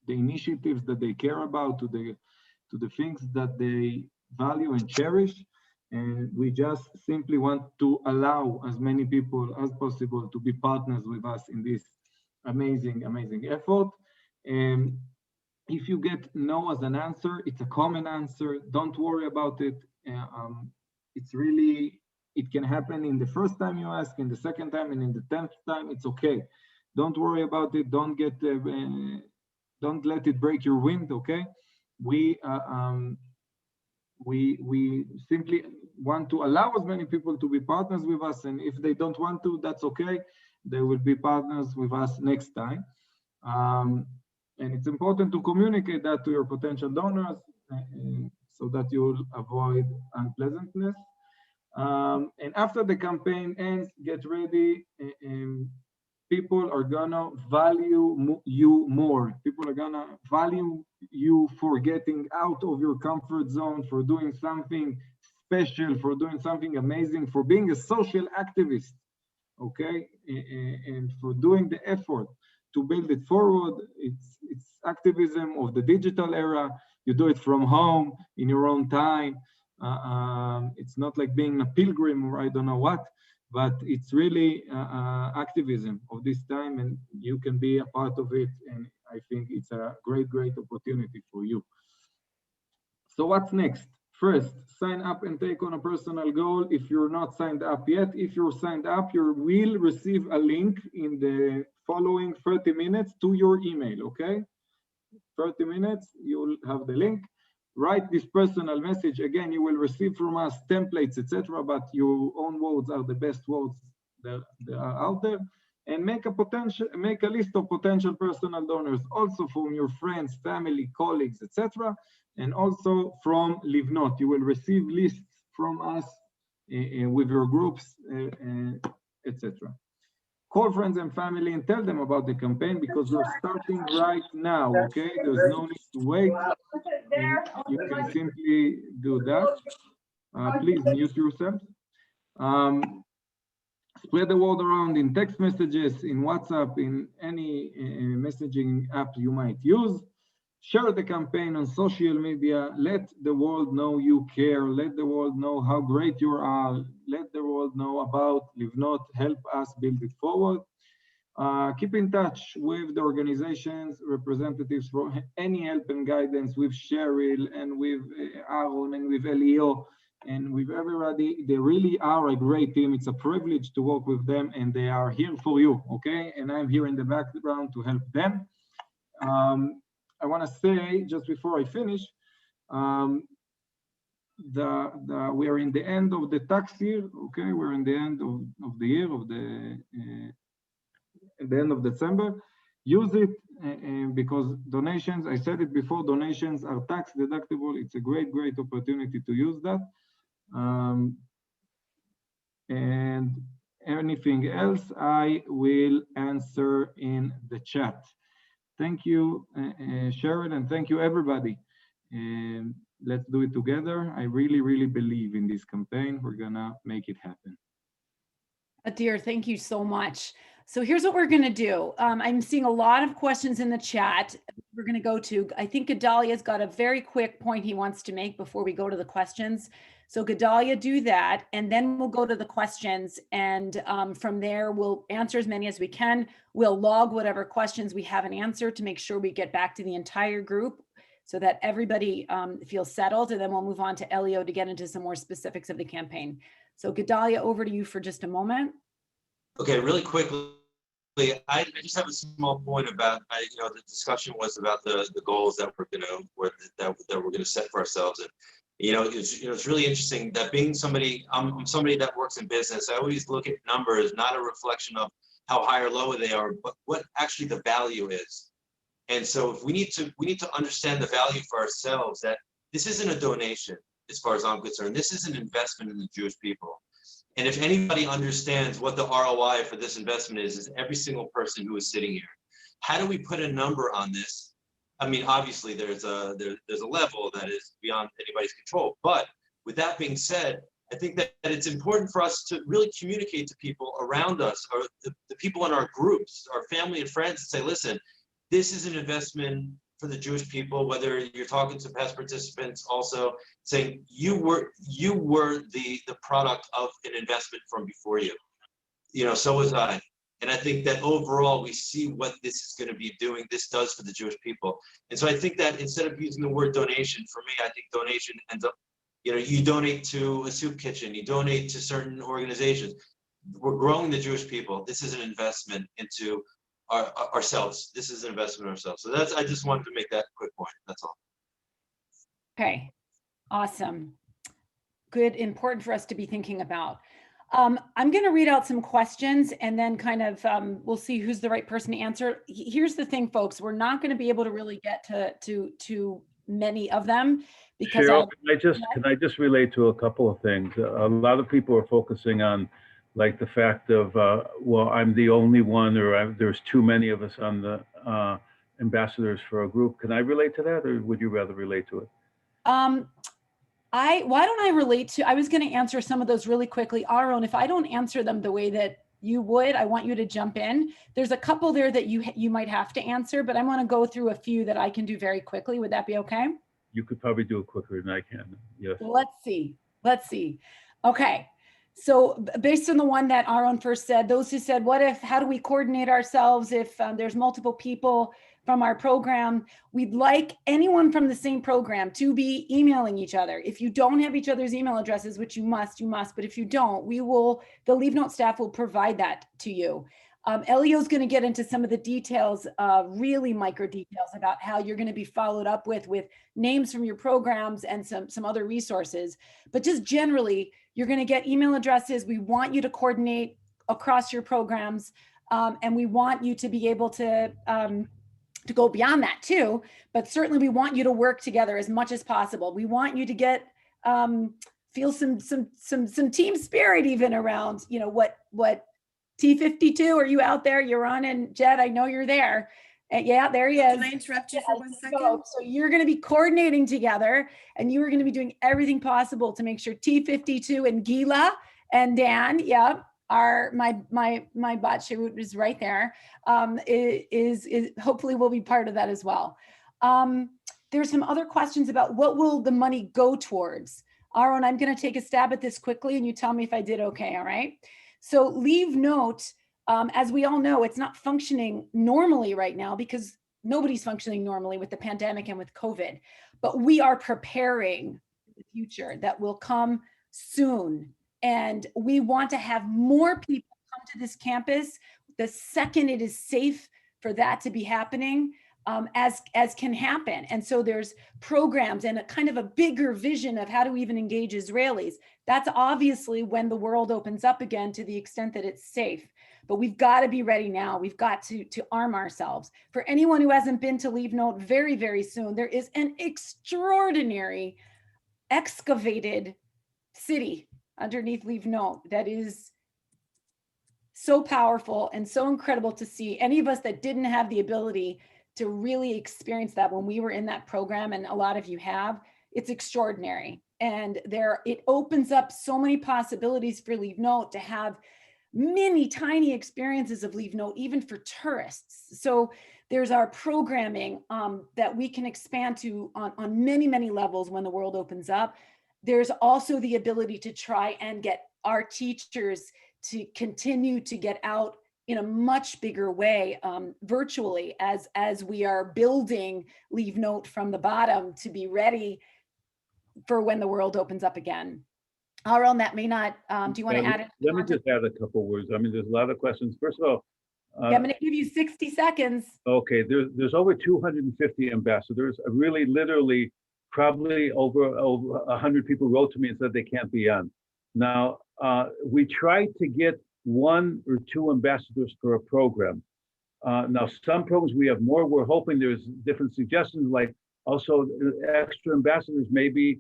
initiatives that they care about, to the things that they value and cherish. And we just simply want to allow as many people as possible to be partners with us in this amazing effort. And if you get no as an answer, it's a common answer. Don't worry about it. It's really, it can happen in the first time you ask, in the second time, and in the 10th time. It's okay. Don't worry about it. Don't let it break your wind. Okay. We simply want to allow as many people to be partners with us, and if they don't want to, that's okay. They will be partners with us next time. And it's important to communicate that to your potential donors so that you'll avoid unpleasantness. And after the campaign ends, get ready. People are gonna value you more. People are gonna value you for getting out of your comfort zone, for doing something special, for doing something amazing, for being a social activist, okay? And for doing the effort to build it forward. It's activism of the digital era. You do it from home in your own time. It's not like being a pilgrim or I don't know what, but it's really activism of this time, and you can be a part of it. And I think it's a great opportunity for you. So what's next? First, sign up and take on a personal goal if you're not signed up yet. If you're signed up, you will receive a link in the following 30 minutes to your email, okay? 30 minutes, you'll have the link. Write this personal message. Again, you will receive from us templates, etc., but your own words are the best words that are out there. And make a list of potential personal donors, also from your friends, family, colleagues, etc., and also from Livnot. You will receive lists from us with your groups, etc. call friends and family and tell them about the campaign, because we're starting right now, okay? There's no need to wait. You can simply do that. Please mute yourselves. Spread the word around in text messages, in WhatsApp, in any messaging app you might use. Share the campaign on social media. Let the world know you care. Let the world know how great you are. Let the world know about Livnot. Help us build it forward. Keep in touch with the organization's representatives for any help and guidance, with Cheryl and with Aaron and with Elio and with everybody. They really are a great team. It's a privilege to work with them, and they are here for you, okay? And I'm here in the background to help them. I want to say, just before I finish, we are in the end of the tax year, okay? We're in the end of the year, at the end of December. Use it because donations, I said it before, donations are tax deductible. It's a great, great opportunity to use that. And anything else, I will answer in the chat. Thank you, Sharon, and thank you, everybody. And let's do it together. I really, really believe in this campaign. We're gonna make it happen. Adir, thank you so much. So here's what we're going to do. I'm seeing a lot of questions in the chat. We're going to go to, I think Gedalia's got a very quick point he wants to make before we go to the questions. So Gedalia, do that, and then we'll go to the questions. And from there, we'll answer as many as we can. We'll log whatever questions we haven't answered to make sure we get back to the entire group so that everybody feels settled. And then we'll move on to Elio to get into some more specifics of the campaign. So Gedalia, over to you for just a moment. Okay, really quickly, I just have a small point about, the discussion was about the goals that we're gonna set for ourselves, and it's really interesting that being somebody, I'm somebody that works in business. I always look at numbers, not a reflection of how high or low they are, but what actually the value is. And so if we need to understand the value for ourselves, that this isn't a donation, as far as I'm concerned. This is an investment in the Jewish people. And if anybody understands what the ROI for this investment is every single person who is sitting here. How do we put a number on this? I mean, obviously there's a level that is beyond anybody's control. But with that being said, I think that it's important for us to really communicate to people around us, or the people in our groups, our family and friends, and say, listen, this is an investment for the Jewish people, whether you're talking to past participants, also saying you were the product of an investment from before you. So was I. And I think that overall we see what this is going to be doing, this does for the Jewish people. And so I think that instead of using the word donation, for me, I think donation ends up, you donate to a soup kitchen, you donate to certain organizations. We're growing the Jewish people. This is an investment into ourselves. This is an investment in ourselves. So I just wanted to make that quick point. That's all. Okay, awesome. Good, important for us to be thinking about. I'm going to read out some questions and then kind of we'll see who's the right person to answer. Here's the thing, folks, we're not going to be able to really get to many of them because Cheryl, can I just relate to a couple of things? A lot of people are focusing on like the fact of, well, I'm the only one, or there's too many of us on the ambassadors for a group. Can I relate to that, or would you rather relate to it? Why don't I relate to, I was going to answer some of those really quickly. Aaron, if I don't answer them the way that you would, I want you to jump in. There's a couple there that you might have to answer, but I want to go through a few that I can do very quickly. Would that be okay? You could probably do it quicker than I can. Yes. Let's see. Okay. So based on the one that Aaron first said, those who said, how do we coordinate ourselves if there's multiple people from our program? We'd like anyone from the same program to be emailing each other. If you don't have each other's email addresses, which you must, but if you don't, the Livnot staff will provide that to you. Elio's going to get into some of the details, really micro details about how you're going to be followed up with names from your programs and some other resources. But just generally, you're going to get email addresses. We want you to coordinate across your programs, and we want you to be able to go beyond that too. But certainly, we want you to work together as much as possible. We want you to get feel some team spirit even around what T52, are you out there? You're on, and Jed, I know you're there. Yeah, there he is. Can I interrupt you for Yes, 1 so- second? So you're going to be coordinating together, and you are going to be doing everything possible to make sure T52 and Gila and Dan, are my bot, she is right there, is hopefully will be part of that as well. There's some other questions about what will the money go towards. Aaron, I'm going to take a stab at this quickly, and you tell me if I did okay. All right. So Livnot, as we all know, it's not functioning normally right now because nobody's functioning normally with the pandemic and with COVID, but we are preparing for the future that will come soon. And we want to have more people come to this campus the second it is safe for that to be happening, as can happen. And so there's programs and a kind of a bigger vision of how to even engage Israelis. That's obviously when the world opens up again to the extent that it's safe. But we've got to be ready now. We've got to arm ourselves. For anyone who hasn't been to Livnot, very, very soon, there is an extraordinary excavated city underneath Livnot that is so powerful and so incredible to see. Any of us that didn't have the ability to really experience that when we were in that program, and a lot of you have, it's extraordinary. And it opens up so many possibilities for Livnot to have many tiny experiences of Livnot, even for tourists. So there's our programming that we can expand to on many, many levels when the world opens up. There's also the ability to try and get our teachers to continue to get out in a much bigger way virtually as we are building Livnot from the bottom to be ready for when the world opens up again. Aaron, that may not, do you want to add it? Let me just add a couple words. I mean, there's a lot of questions. First of all, I'm going to give you 60 seconds. okay, there's over 250 ambassadors. Really, literally, probably over 100 people wrote to me and said they can't be on. Now, we tried to get 1 or 2 ambassadors for a program. Now, some programs we have more. We're hoping there's different suggestions, like also extra ambassadors, maybe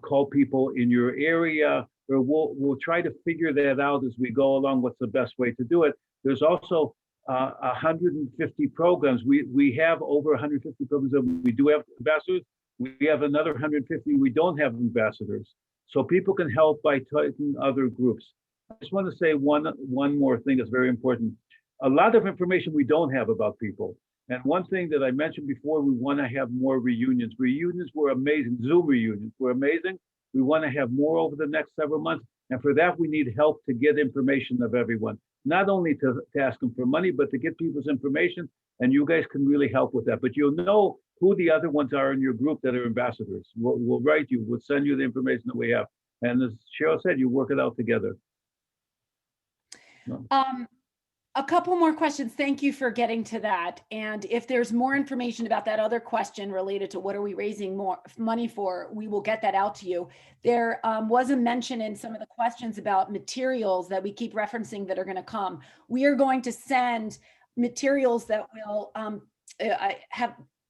call people in your area, or we'll try to figure that out as we go along. What's the best way to do it? There's also 150 programs. We have over 150 programs that we do have ambassadors. We have another 150 we don't have ambassadors. So people can help by taking other groups. I just want to say one more thing that's very important. A lot of information we don't have about people. And one thing that I mentioned before, we want to have more reunions. Reunions were amazing. Zoom reunions were amazing. We want to have more over the next several months. And for that, we need help to get information of everyone. Not only to ask them for money, but to get people's information. And you guys can really help with that. But you'll know who the other ones are in your group that are ambassadors. We'll write you. We'll send you the information that we have. And as Cheryl said, you work it out together. No. A couple more questions. Thank you for getting to that. And if there's more information about that other question related to what are we raising more money for, we will get that out to you. There was a mention in some of the questions about materials that we keep referencing that are going to come. We are going to send materials that will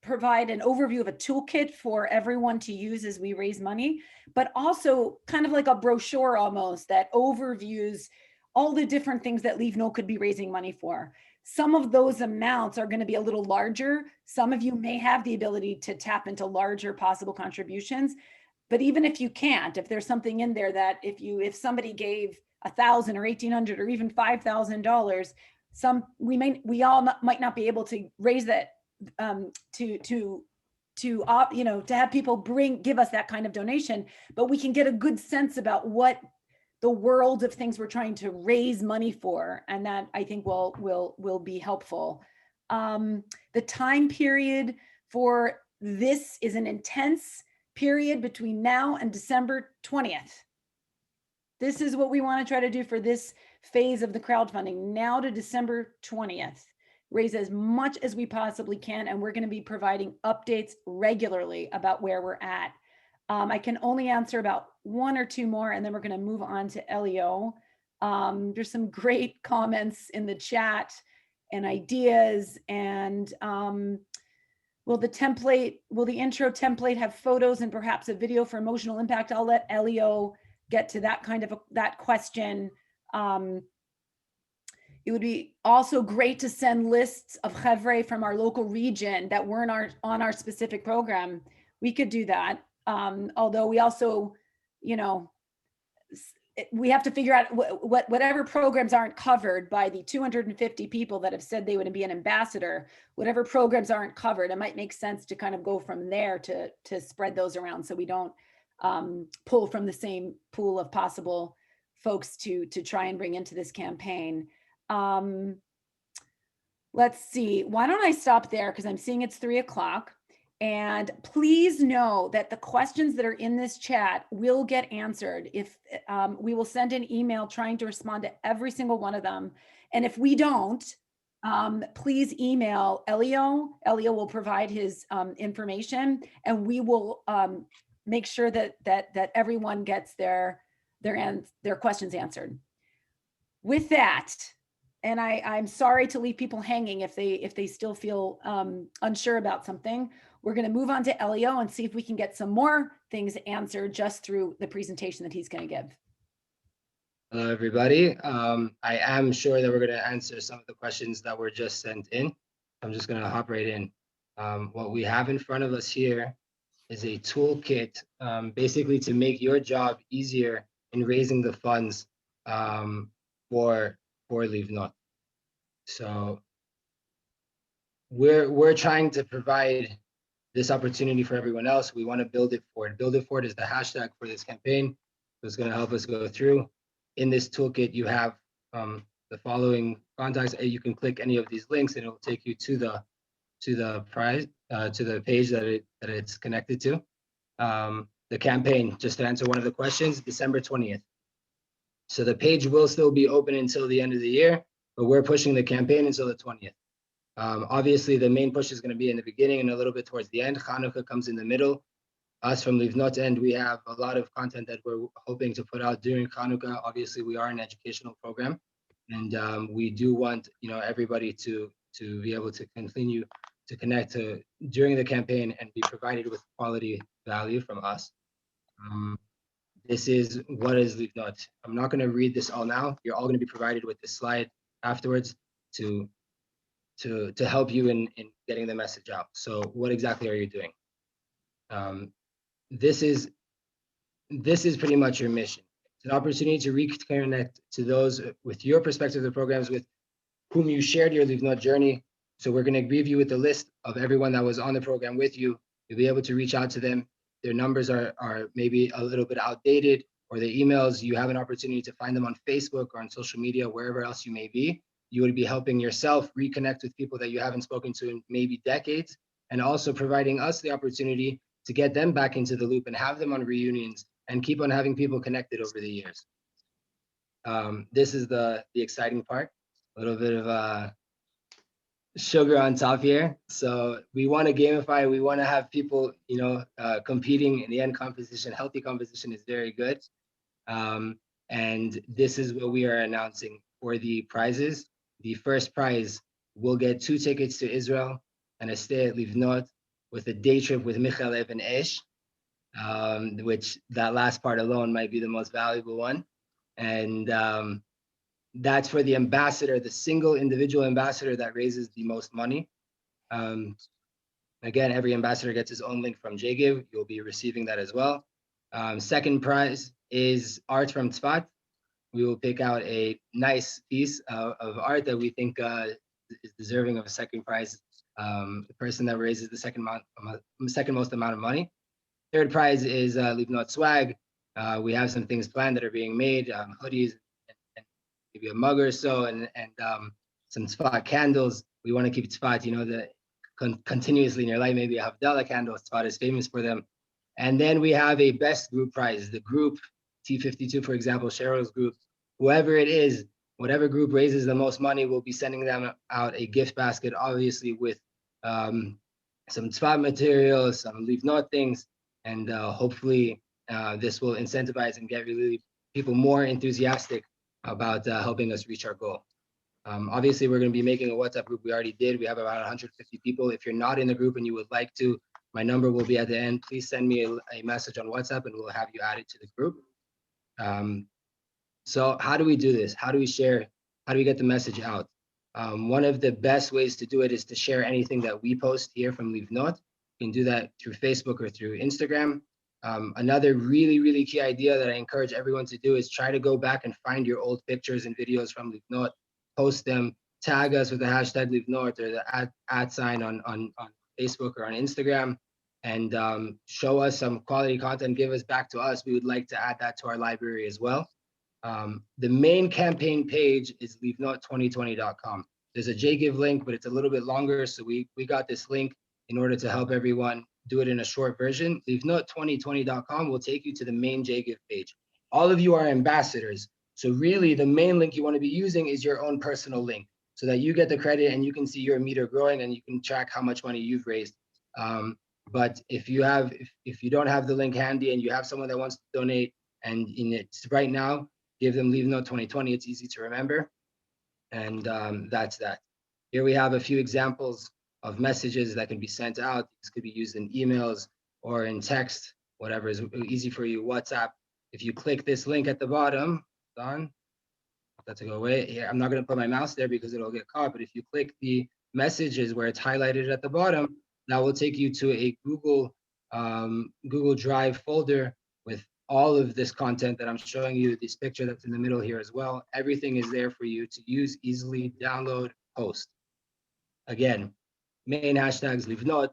provide an overview of a toolkit for everyone to use as we raise money, but also kind of like a brochure almost that overviews all the different things that Livnot could be raising money for. Some of those amounts are going to be a little larger. Some of you may have the ability to tap into larger possible contributions, but even if you can't, if there's something in there that if somebody gave $1,000 or $1,800 or even $5,000, we all might not be able to raise that to have people give us that kind of donation, but we can get a good sense about what the world of things we're trying to raise money for, and that I think will be helpful. The time period for this is an intense period between now and December 20th. This is what we want to try to do for this phase of the crowdfunding, now to December 20th. Raise as much as we possibly can, and we're going to be providing updates regularly about where we're at. I can only answer about 1 or 2 more, and then we're going to move on to Elio. There's some great comments in the chat and ideas. And will the intro template have photos and perhaps a video for emotional impact? I'll let Elio get to that kind of that question. It would be also great to send lists of chevre from our local region that weren't on our specific program. We could do that. Although we also, you know, we have to figure out whatever programs aren't covered by the 250 people that have said they would be an ambassador, whatever programs aren't covered, it might make sense to kind of go from there to spread those around so we don't pull from the same pool of possible folks to try and bring into this campaign. Let's see, why don't I stop there because I'm seeing it's 3 o'clock. And please know that the questions that are in this chat will get answered. If we will send an email trying to respond to every single one of them. And if we don't, please email Elio. Elio will provide his information, and we will make sure that everyone gets their questions answered. With that, and I'm sorry to leave people hanging if they still feel unsure about something. We're going to move on to Elio and see if we can get some more things answered just through the presentation that he's going to give. Hello, everybody. I am sure that we're going to answer some of the questions that were just sent in. I'm just going to hop right in. What we have in front of us here is a toolkit, basically to make your job easier in raising the funds for Livnot. So we're trying to provide this opportunity for everyone else. We want to build it forward. Build it forward is the hashtag for this campaign. So it's going to help us go through. In this toolkit, you have the following contacts. You can click any of these links, and it will take you to the prize, to the page that it's connected to. The campaign, just to answer one of the questions, December 20th. So the page will still be open until the end of the year, but we're pushing the campaign until the 20th. Obviously, the main push is going to be in the beginning and a little bit towards the end. Hanukkah comes in the middle. Us from Livnot end, we have a lot of content that we're hoping to put out during Hanukkah. Obviously, we are an educational program, and we do want everybody to be able to continue to connect during the campaign and be provided with quality value from us. This is what is Livnot. I'm not going to read this all now. You're all going to be provided with this slide afterwards to help you in getting the message out. So what exactly are you doing? This is pretty much your mission. It's an opportunity to reconnect to those with your perspective of the programs with whom you shared your Livnot journey. So we're going to give you with the list of everyone that was on the program with you. You'll be able to reach out to them. Their numbers are maybe a little bit outdated, or their emails, you have an opportunity to find them on Facebook or on social media, wherever else you may be. You would be helping yourself reconnect with people that you haven't spoken to in maybe decades, and also providing us the opportunity to get them back into the loop and have them on reunions and keep on having people connected over the years. This is the exciting part, a little bit of sugar on top here. So we want to gamify, we want to have people, competing in the end. Competition, healthy competition is very good. And this is what we are announcing for the prizes. The first prize will get 2 tickets to Israel and a stay at Livnot with a day trip with Michael and Esh, which that last part alone might be the most valuable one. And that's for the ambassador, the single individual ambassador that raises the most money. Again, every ambassador gets his own link from JGive. You'll be receiving that as well. Second prize is art from Tzfat. We will pick out a nice piece of art that we think is deserving of a second prize. The person that raises the second most amount of money. Third prize is Livnot swag. We have some things planned that are being made, hoodies, and maybe a mug or so, and some Tzfat candles. We want to keep Tzfat, continuously in your life. Maybe a Havdalah candle. Tzfat is famous for them. And then we have a best group prize. The group T52, for example, Cheryl's group, whoever it is, whatever group raises the most money, we'll be sending them out a gift basket, obviously with some Tzfat material, some Livnot things, and hopefully this will incentivize and get really people more enthusiastic about helping us reach our goal. Obviously, we're going to be making a WhatsApp group. We already did. We have about 150 people. If you're not in the group and you would like to, my number will be at the end. Please send me a message on WhatsApp and we'll have you added to the group. So how do we do this? How do we share how do we get the message out? One of the best ways to do it is to share anything that we post here from Livnot. You can do that through Facebook or through Instagram. Another really key idea that I encourage everyone to do is try to go back and find your old pictures and videos from Livnot, post them, tag us with the hashtag Livnot or the @ sign on Facebook or on Instagram, and show us some quality content, give us back to us. We would like to add that to our library as well. The main campaign page is livnot2020.com. There's a JGive link, but it's a little bit longer. So we got this link in order to help everyone do it in a short version. Livnot2020.com will take you to the main JGive page. All of you are ambassadors. So really the main link you want to be using is your own personal link so that you get the credit and you can see your meter growing and you can track how much money you've raised. But if you don't have the link handy and you have someone that wants to donate and it's right now, give them Livnot 2020. It's easy to remember. And that's that. Here we have a few examples of messages that can be sent out. This could be used in emails or in text, whatever is easy for you, WhatsApp. If you click this link at the bottom, that's to go away. Here, I'm not going to put my mouse there because it'll get caught, but if you click the messages where it's highlighted at the bottom, that will take you to a Google Drive folder with all of this content that I'm showing you, this picture that's in the middle here as well. Everything is there for you to use, easily download, post. Again, main hashtags Livnot.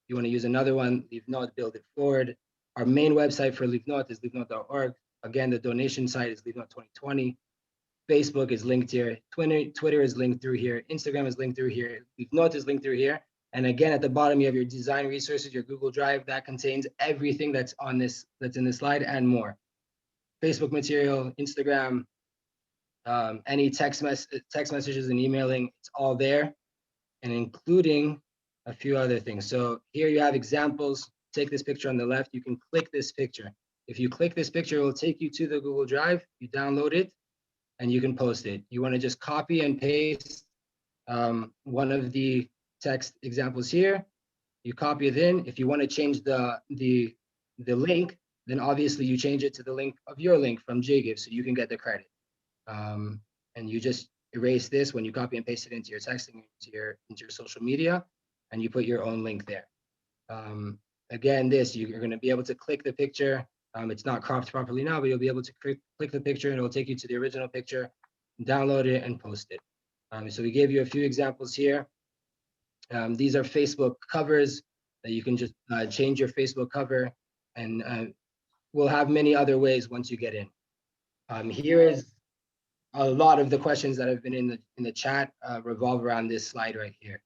You want to use another one, Livnot, build it forward. Our main website for Livnot is livnot.org. Again, the donation site is Livnot 2020. Facebook is linked here. Twitter is linked through here. Instagram is linked through here. Livnot is linked through here. And again, at the bottom, you have your design resources, your Google Drive that contains everything that's in this slide and more. Facebook material, Instagram, any text messages and emailing, it's all there, and including a few other things. So here you have examples. Take this picture on the left. You can click this picture. If you click this picture, it will take you to the Google Drive. You download it, and you can post it. You want to just copy and paste one of the text examples here. You copy it in. If you want to change the link, then obviously you change it to the link of your link from JGive so you can get the credit. And you just erase this when you copy and paste it into your texting, into your social media, and you put your own link there. Again, you're going to be able to click the picture. It's not cropped properly now, but you'll be able to click the picture and it'll take you to the original picture, download it and post it. So we gave you a few examples here. These are Facebook covers that you can just change your Facebook cover, and we'll have many other ways once you get in. Here is a lot of the questions that have been in the chat revolve around this slide right here.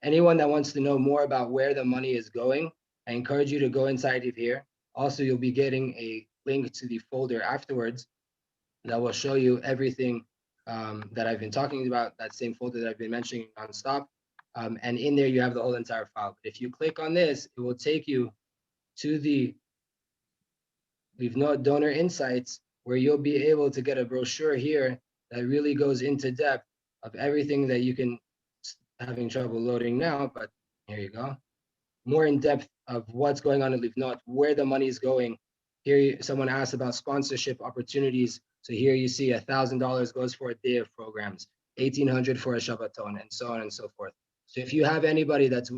Anyone that wants to know more about where the money is going, I encourage you to go inside of here. Also, you'll be getting a link to the folder afterwards that will show you everything that I've been talking about, that same folder that I've been mentioning nonstop. And in there, you have the whole entire file. But if you click on this, it will take you to the Livnot Donor Insights, where you'll be able to get a brochure here that really goes into depth of everything that you can, having trouble loading now, but here you go. More in depth of what's going on at Livnot, where the money is going. Here, someone asked about sponsorship opportunities. So here you see $1,000 goes for a day of programs, $1,800 for a Shabbaton, and so on and so forth. So if you have anybody that's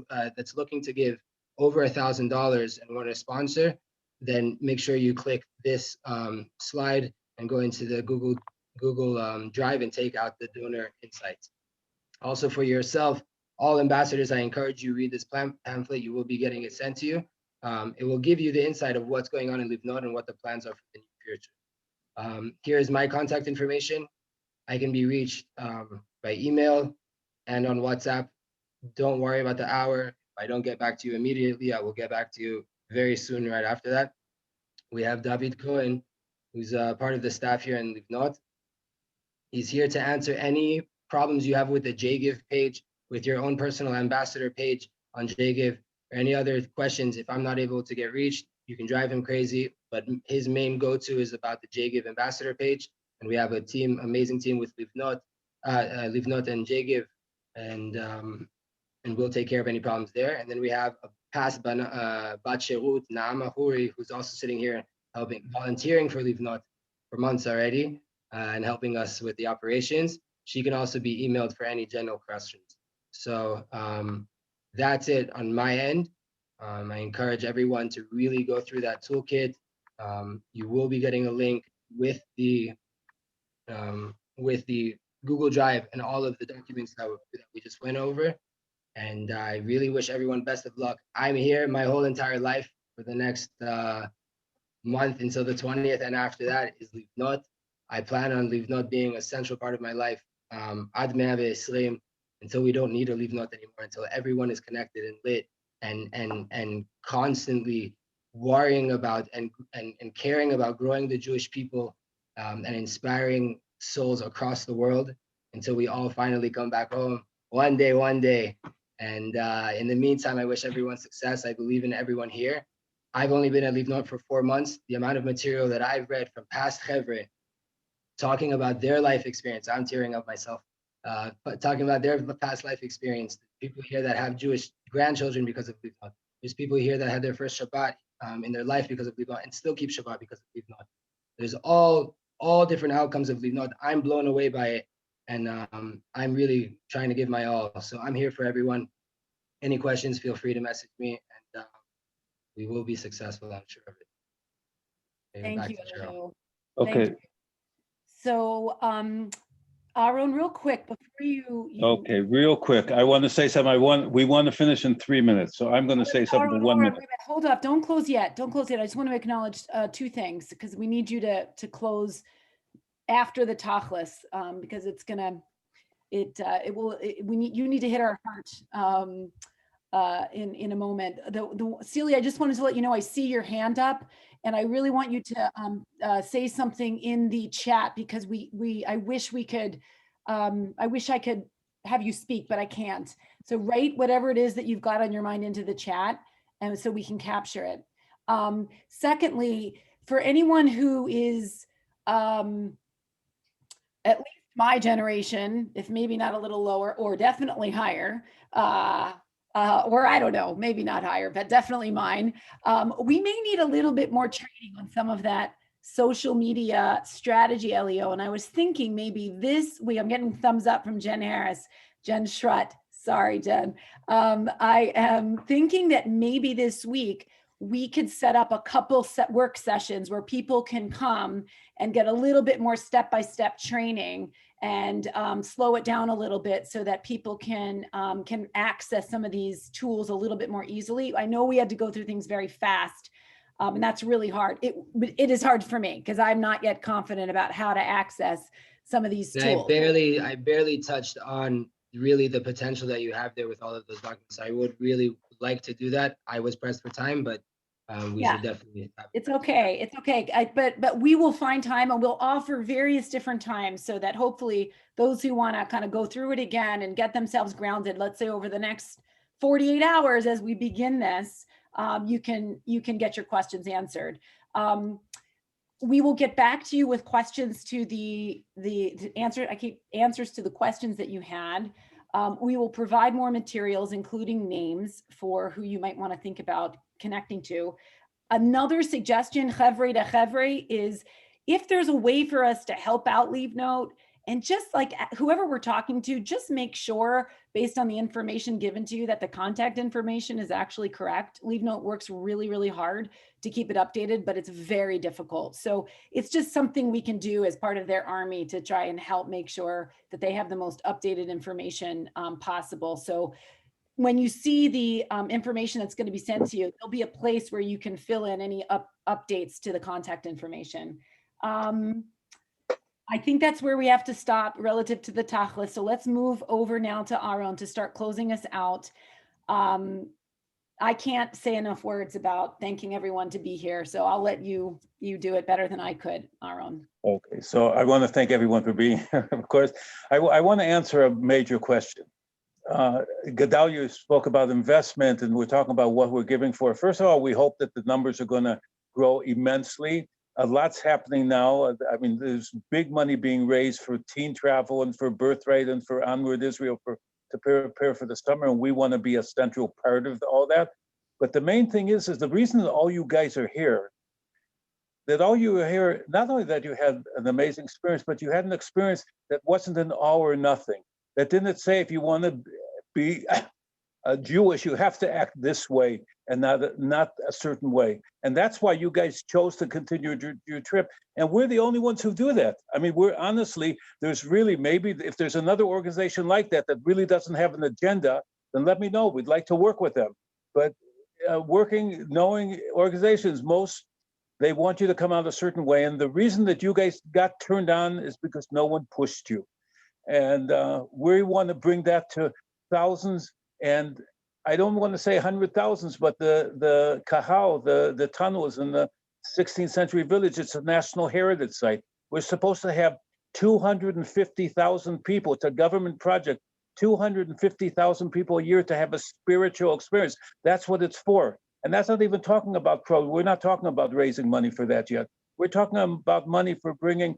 looking to give over $1,000 and want to sponsor, then make sure you click this slide and go into the Google Drive and take out the donor insights. Also for yourself, all ambassadors, I encourage you read this pamphlet. You will be getting it sent to you. It will give you the insight of what's going on in Livnot and what the plans are for the near future. Here's my contact information. I can be reached by email and on WhatsApp. Don't worry about the hour. If I don't get back to you immediately, I will get back to you very soon right after that. We have David Cohen, who's part of the staff here in Livnot. He's here to answer any problems you have with the JGive page, with your own personal ambassador page on JGive, or any other questions. If I'm not able to get reached, you can drive him crazy, but his main go-to is about the JGive ambassador page. And we have a team, amazing team with Livnot and JGive, and we'll take care of any problems there. And then we have a past Bat Sherut, Naama Huri, who's also sitting here volunteering for Livnot for months already, and helping us with the operations. she can also be emailed for any general questions. So that's it on my end. I encourage everyone to really go through that toolkit. You will be getting a link with the Google Drive and all of the documents that we just went over. And I really wish everyone best of luck. I'm here my whole entire life for the next month until the 20th, and after that is Livnot. I plan on Livnot being a central part of my life ad 120, until we don't need a Livnot anymore, until everyone is connected and lit and constantly worrying about and caring about growing the Jewish people and inspiring souls across the world, until we all finally come back home one day. And in the meantime, I wish everyone success. I believe in everyone here. I've only been at Livnot for 4 months. The amount of material that I've read from past Chevre talking about their life experience, I'm tearing up myself, but talking about their past life experience. People here that have Jewish grandchildren because of Livnot. There's people here that had their first Shabbat in their life because of Livnot and still keep Shabbat because of Livnot. There's all different outcomes of Livnot. I'm blown away by it, and I'm really trying to give my all. So I'm here for everyone. Any questions, feel free to message me, and we will be successful, I'm sure of it. Maybe Thank back you, to Cheryl. Elio. Okay. Thank you. So, Aaron, real quick before you Okay, real quick. I want to say something. We want to finish in 3 minutes, so I'm going to say something Aaron, in 1 wait a minute. minute. Hold up! Don't close yet. Don't close yet. I just want to acknowledge two things because we need you to close after the tachlis because it's gonna you need to hit our heart in a moment. Celia, I just wanted to let you know I see your hand up, and I really want you to say something in the chat because I wish I could have you speak, but I can't. So write whatever it is that you've got on your mind into the chat, and so we can capture it. Secondly, for anyone who is at least my generation, if maybe not a little lower, or definitely higher, or I don't know, maybe not higher, but definitely mine. We may need a little bit more training on some of that social media strategy, Elio. And I was thinking maybe this week, I'm getting thumbs up from Jen Harris, Jen Schrut. Sorry, Jen. I am thinking that maybe this week we could set up a couple work sessions where people can come and get a little bit more step-by-step training and slow it down a little bit so that people can access some of these tools a little bit more easily. I know we had to go through things very fast, and that's really hard. It is hard for me because I'm not yet confident about how to access some of these And tools. I barely touched on really the potential that you have there with all of those documents. I would really like to do that. I was pressed for time, but we should definitely. It's okay. It's okay. But we will find time and we'll offer various different times so that hopefully those who want to kind of go through it again and get themselves grounded, let's say over the next 48 hours as we begin this, you can get your questions answered. We will get back to you with questions to the answers to the questions that you had. We will provide more materials, including names for who you might want to think about connecting to. Another suggestion, Chevre to Chevre, is if there's a way for us to help out Livnot, and just like whoever we're talking to, just make sure based on the information given to you that the contact information is actually correct. Livnot works really, really hard to keep it updated, but it's very difficult. So it's just something we can do as part of their army to try and help make sure that they have the most updated information possible. So when you see the information that's going to be sent to you, there'll be a place where you can fill in any updates to the contact information. I think that's where we have to stop relative to the tachlis. So let's move over now to Aaron to start closing us out. I can't say enough words about thanking everyone to be here. So I'll let you do it better than I could, Aaron. Okay, so I want to thank everyone for being here. Of course, I want to answer a major question. Gedalia spoke about investment, and we're talking about what we're giving for. First of all, we hope that the numbers are going to grow immensely. A lot's happening now. I mean, there's big money being raised for teen travel and for Birthright and for Onward Israel to prepare for the summer, and we want to be a central part of all that. But the main thing is the reason that all you guys are here, not only that you had an amazing experience, but you had an experience that wasn't an all or nothing, that didn't say if you want to be Jewish, you have to act this way and not a certain way. And that's why you guys chose to continue your trip. And we're the only ones who do that. I mean, we're honestly, there's really, maybe if there's another organization like that that really doesn't have an agenda, then let me know. We'd like to work with them. But knowing organizations, they want you to come out a certain way. And the reason that you guys got turned on is because no one pushed you. And we want to bring that to thousands, and I don't want to say 100,000s, but the Kahal, the tunnels in the 16th century village, it's a national heritage site. We're supposed to have 250,000 people. It's a government project, 250,000 people a year to have a spiritual experience. That's what it's for. And that's not even talking about crowd. We're not talking about raising money for that yet. We're talking about money for bringing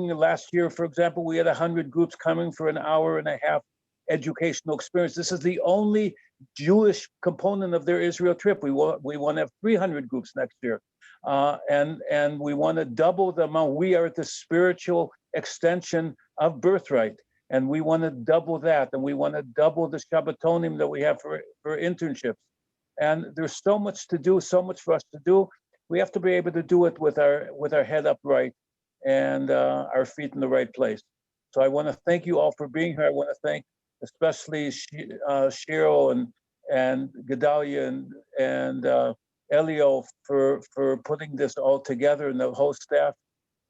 last year, for example, we had 100 groups coming for an hour and a half educational experience. This is the only Jewish component of their Israel trip. We want to have 300 groups next year. And we want to double the amount. We are the spiritual extension of Birthright. And we want to double that. And we want to double the Shabbatonim that we have for internships. And there's so much to do, so much for us to do. We have to be able to do it with our head upright and our feet in the right place. So I want to thank you all for being here. I want to thank especially Cheryl and Gedalia and Elio for putting this all together, and the whole staff.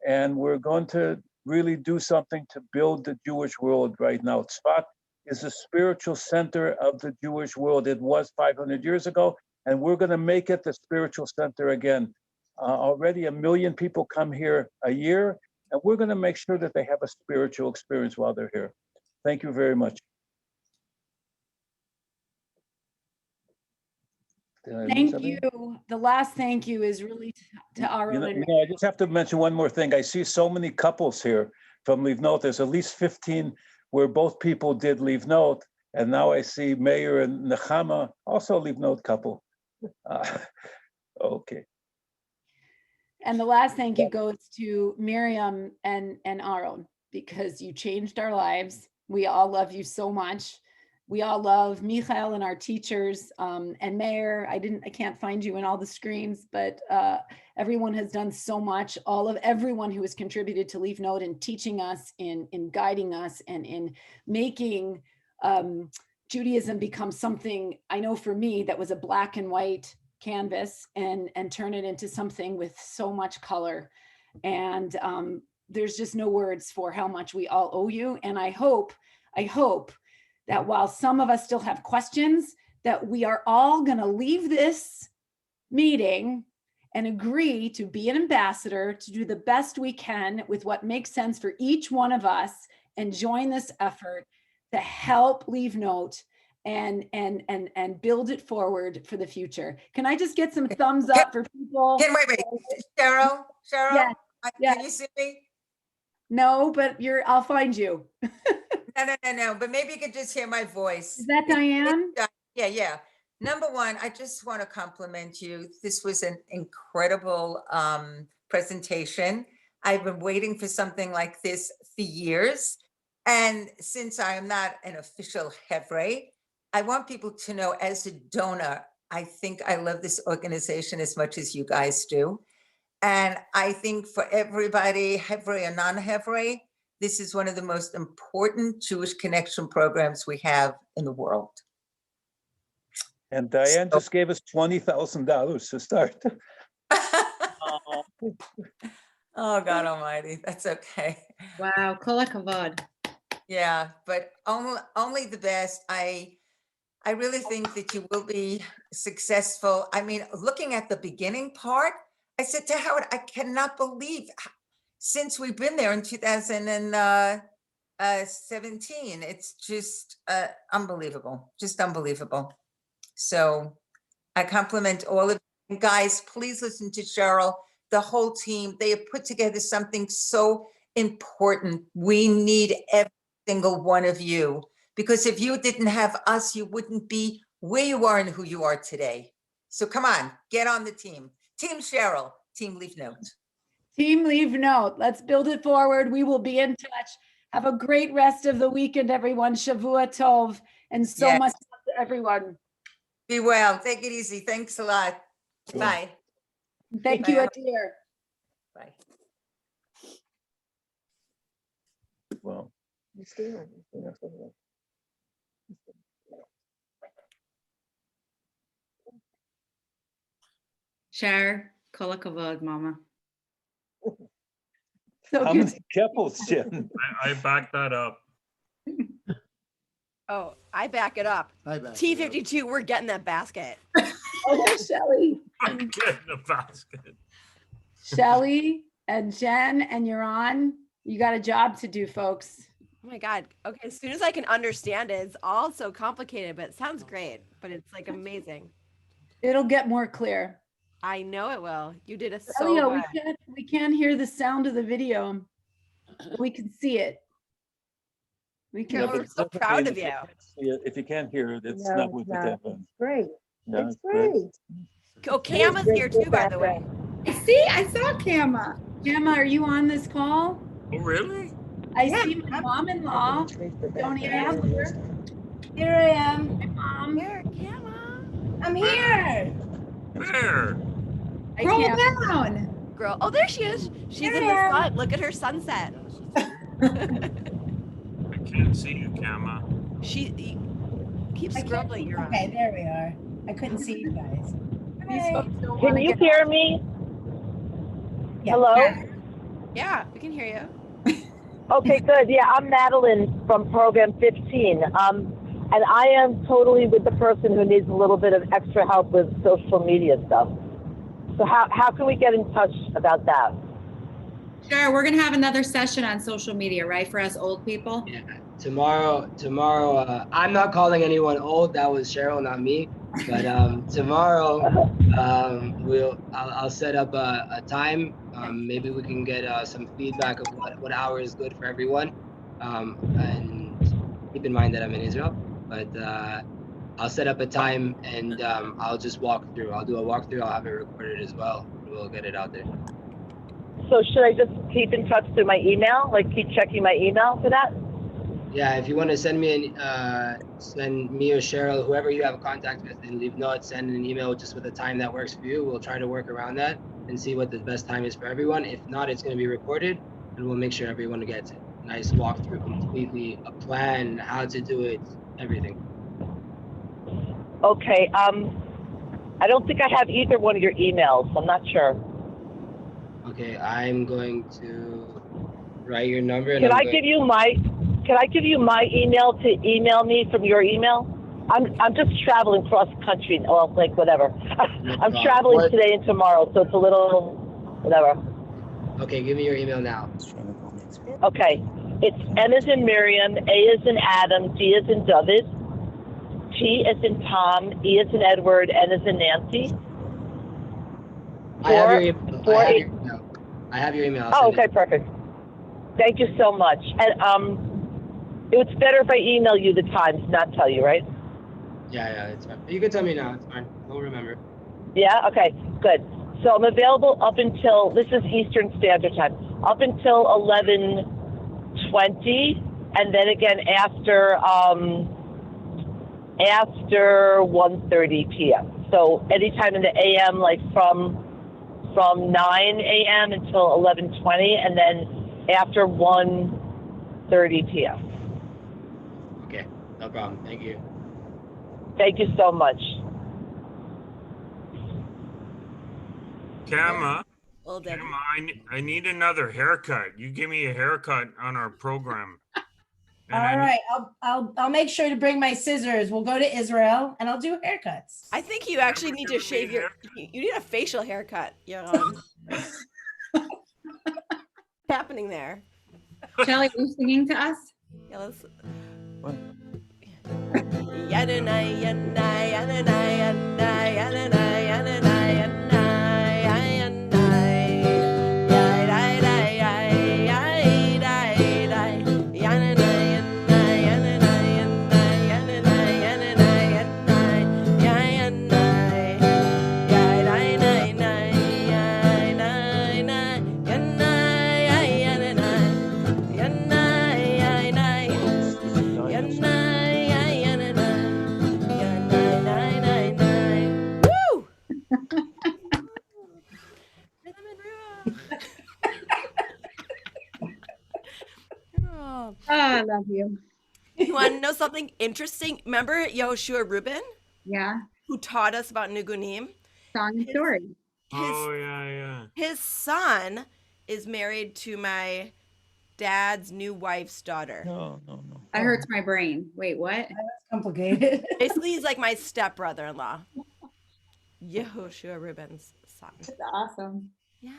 And we're going to really do something to build the Jewish world right now. Tzfat is the spiritual center of the Jewish world. It was 500 years ago, and we're going to make it the spiritual center again. Already 1 million people come here a year, and we're going to make sure that they have a spiritual experience while they're here. Thank you very much. Thank you. The last thank you is really to our I just have to mention one more thing. I see so many couples here from Livnot. There's at least 15 where both people did Livnot, and now I see Meir and Nechama, also Livnot couple. Okay. And the last thank you goes to Miriam and Aaron, because you changed our lives. We all love you so much. We all love Michael and our teachers, and Meir. I can't find you in all the screens, but everyone has done so much. Everyone who has contributed to Livnot in teaching us, in guiding us, and in making Judaism become something, I know for me, that was a black and white canvas, and turn it into something with so much color. And there's just no words for how much we all owe you. And I hope that while some of us still have questions, that we are all going to leave this meeting and agree to be an ambassador, to do the best we can with what makes sense for each one of us, and join this effort to help Livnot and build it forward for the future. Can I just get some thumbs up for people? Wait. Cheryl? Yes. Can you see me? No, but I'll find you. No, but maybe you could just hear my voice. Is that Diane? Yeah. Number one, I just want to compliment you. This was an incredible presentation. I've been waiting for something like this for years. And since I am not an official Hevrei, I want people to know, as a donor, I think I love this organization as much as you guys do. And I think for everybody, Hevrei or non-Hevrei, this is one of the most important Jewish connection programs we have in the world. And Diane just gave us $20,000 to start. Oh, God almighty, that's okay. Wow, kol hakavod. Yeah, but only the best. I really think that you will be successful. I mean, looking at the beginning part, I said to Howard, I cannot believe, since we've been there in 2017, it's just unbelievable, just unbelievable. So I compliment all of you guys. Please listen to Cheryl, the whole team. They have put together something so important. We need every single one of you, because if you didn't have us, you wouldn't be where you are and who you are today. So come on, get on the team. Team Cheryl, Team Livnot. Team Livnot. Let's build it forward. We will be in touch. Have a great rest of the weekend, everyone. Shavua Tov, and so Yes. much love to everyone. Be well. Take it easy. Thanks a lot. Sure. Bye. Thank Bye. you, Adir. Bye. Well, Shar, kol hakavod, mama. So how good. many couples, Jim? I back that up. Oh, I back it up. T52, we're getting that basket. Oh, Shelly. I'm getting the basket. Shelly and Jen and Yaron, you got a job to do, folks. Oh my God. Okay, as soon as I can understand it, it's all so complicated, but it sounds great. But it's like amazing. It'll get more clear. I know it will. You did it so Elio, good. we can't hear the sound of the video. We can see it. We Yeah, can. we're so proud of you. If you can't hear it, it's No, not it's with not. the Great. No, It's great. Oh, Cam is here too, by the way. See, I saw Kama. Gemma, are you on this call? Oh, really? I see my mom-in-law. Don't ask her. Here I am. My mom. Here, Cama. I'm here. Where? I Roll can't. down. Girl. Oh, there she is. She's in the Here. sun. Look at her sunset. I can't see you, Kama. She keep I can't scrolling. see- You're on. Okay, there we are. I couldn't see you guys. These Hi. folks don't Can wanna you get- hear me? Yeah. Hello? Yeah, we can hear you. Okay, good. Yeah, I'm Madeline from program 15. And I am totally with the person who needs a little bit of extra help with social media stuff. So how can we get in touch about that? Sure, we're gonna have another session on social media, right, for us old people? Yeah, tomorrow, I'm not calling anyone old. That was Cheryl, not me. But tomorrow, I'll set up a time. Maybe we can get some feedback of what hour is good for everyone. And keep in mind that I'm in Israel. But I'll set up a time and I'll just walk through. I'll do a walkthrough. I'll have it recorded as well. We'll get it out there. So should I just keep in touch through my email? Like keep checking my email for that? Yeah, if you want to send me or Cheryl, whoever you have contact with, and Livnot, send an email just with a time that works for you. We'll try to work around that and see what the best time is for everyone. If not, it's going to be recorded, and we'll make sure everyone gets it. Nice walkthrough, completely a plan, how to do it, everything. Okay. I don't think I have either one of your emails. I'm not sure. Okay, I'm going to write your number. And Can I give you my email to email me from your email? I'm just traveling cross country. Well, like whatever. I'm traveling today and tomorrow, so it's a little whatever. Okay, give me your email now. Okay, it's M as in Miriam, A as in Adam, D as in David, T as in Tom, E as in Edward, N as in Nancy. I have your email. I have your email. Oh, okay, perfect. Thank you so much. And it's better if I email you the times, not tell you, right? Yeah, it's fine. You can tell me now. It's fine. I'll remember. Yeah. Okay. Good. So I'm available up until this is Eastern Standard Time, up until 11:20, and then again after 1:30 p.m. So anytime in the a.m. like from 9 a.m. until 11:20, and then after 1:30 p.m. Okay, no problem. Thank you. Thank you so much. Kama, Well, then. Kama, I need another haircut. You give me a haircut on our program. And All right, I'll make sure to bring my scissors. We'll go to Israel and I'll do haircuts. I think you actually need to shave your. You need a facial haircut. What's happening there? Shelly, are you singing to us? Yeah, let's. What? Yananai, yanai, yananai, yanai, yananai, yananai, yanai, yanai, yai, dai, yai, yai, dai, dai, yananai, yanai, yananai, yanai, yananai, yananai, yanai, yai, yanai, yai, dai, nai, nai, yai, nai, nai, yanai, yai, yananai, yanai, yai, love you. You want to know something interesting? Remember Yehoshua Rubin, Yeah. who taught us about Nugunim? Song and story. Oh, yeah. His son is married to my dad's new wife's daughter. No. That hurts my brain. Wait, what? That's complicated. Basically, he's like my stepbrother-in-law. Yehoshua Rubin's son. That's awesome. Yeah.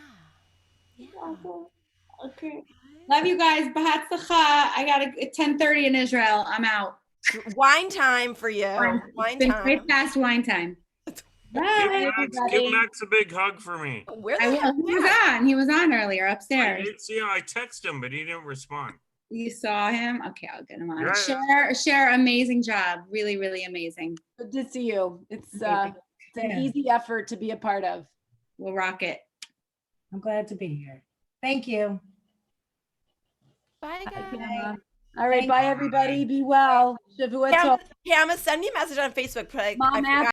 Awesome. Okay. Love you guys. Bahatzacha. I got at 10:30 in Israel. I'm out. Wine time for you. Wine It's been time. right past wine time. Bye. Give Max a big hug for me. Where I the will. heck He was on. He was on earlier I upstairs. did see him. I texted him, but he didn't respond. You saw him? Okay, I'll get him on. Yeah. Share, amazing job. Really, really amazing. Good to see you. It's Amazing. an easy effort to be a part of. We'll rock it. I'm glad to be here. Thank you. Bye, guys. All right, bye everybody. Be well. Shavua tov. Pam, send me a message on Facebook. Like, Mom, I forgot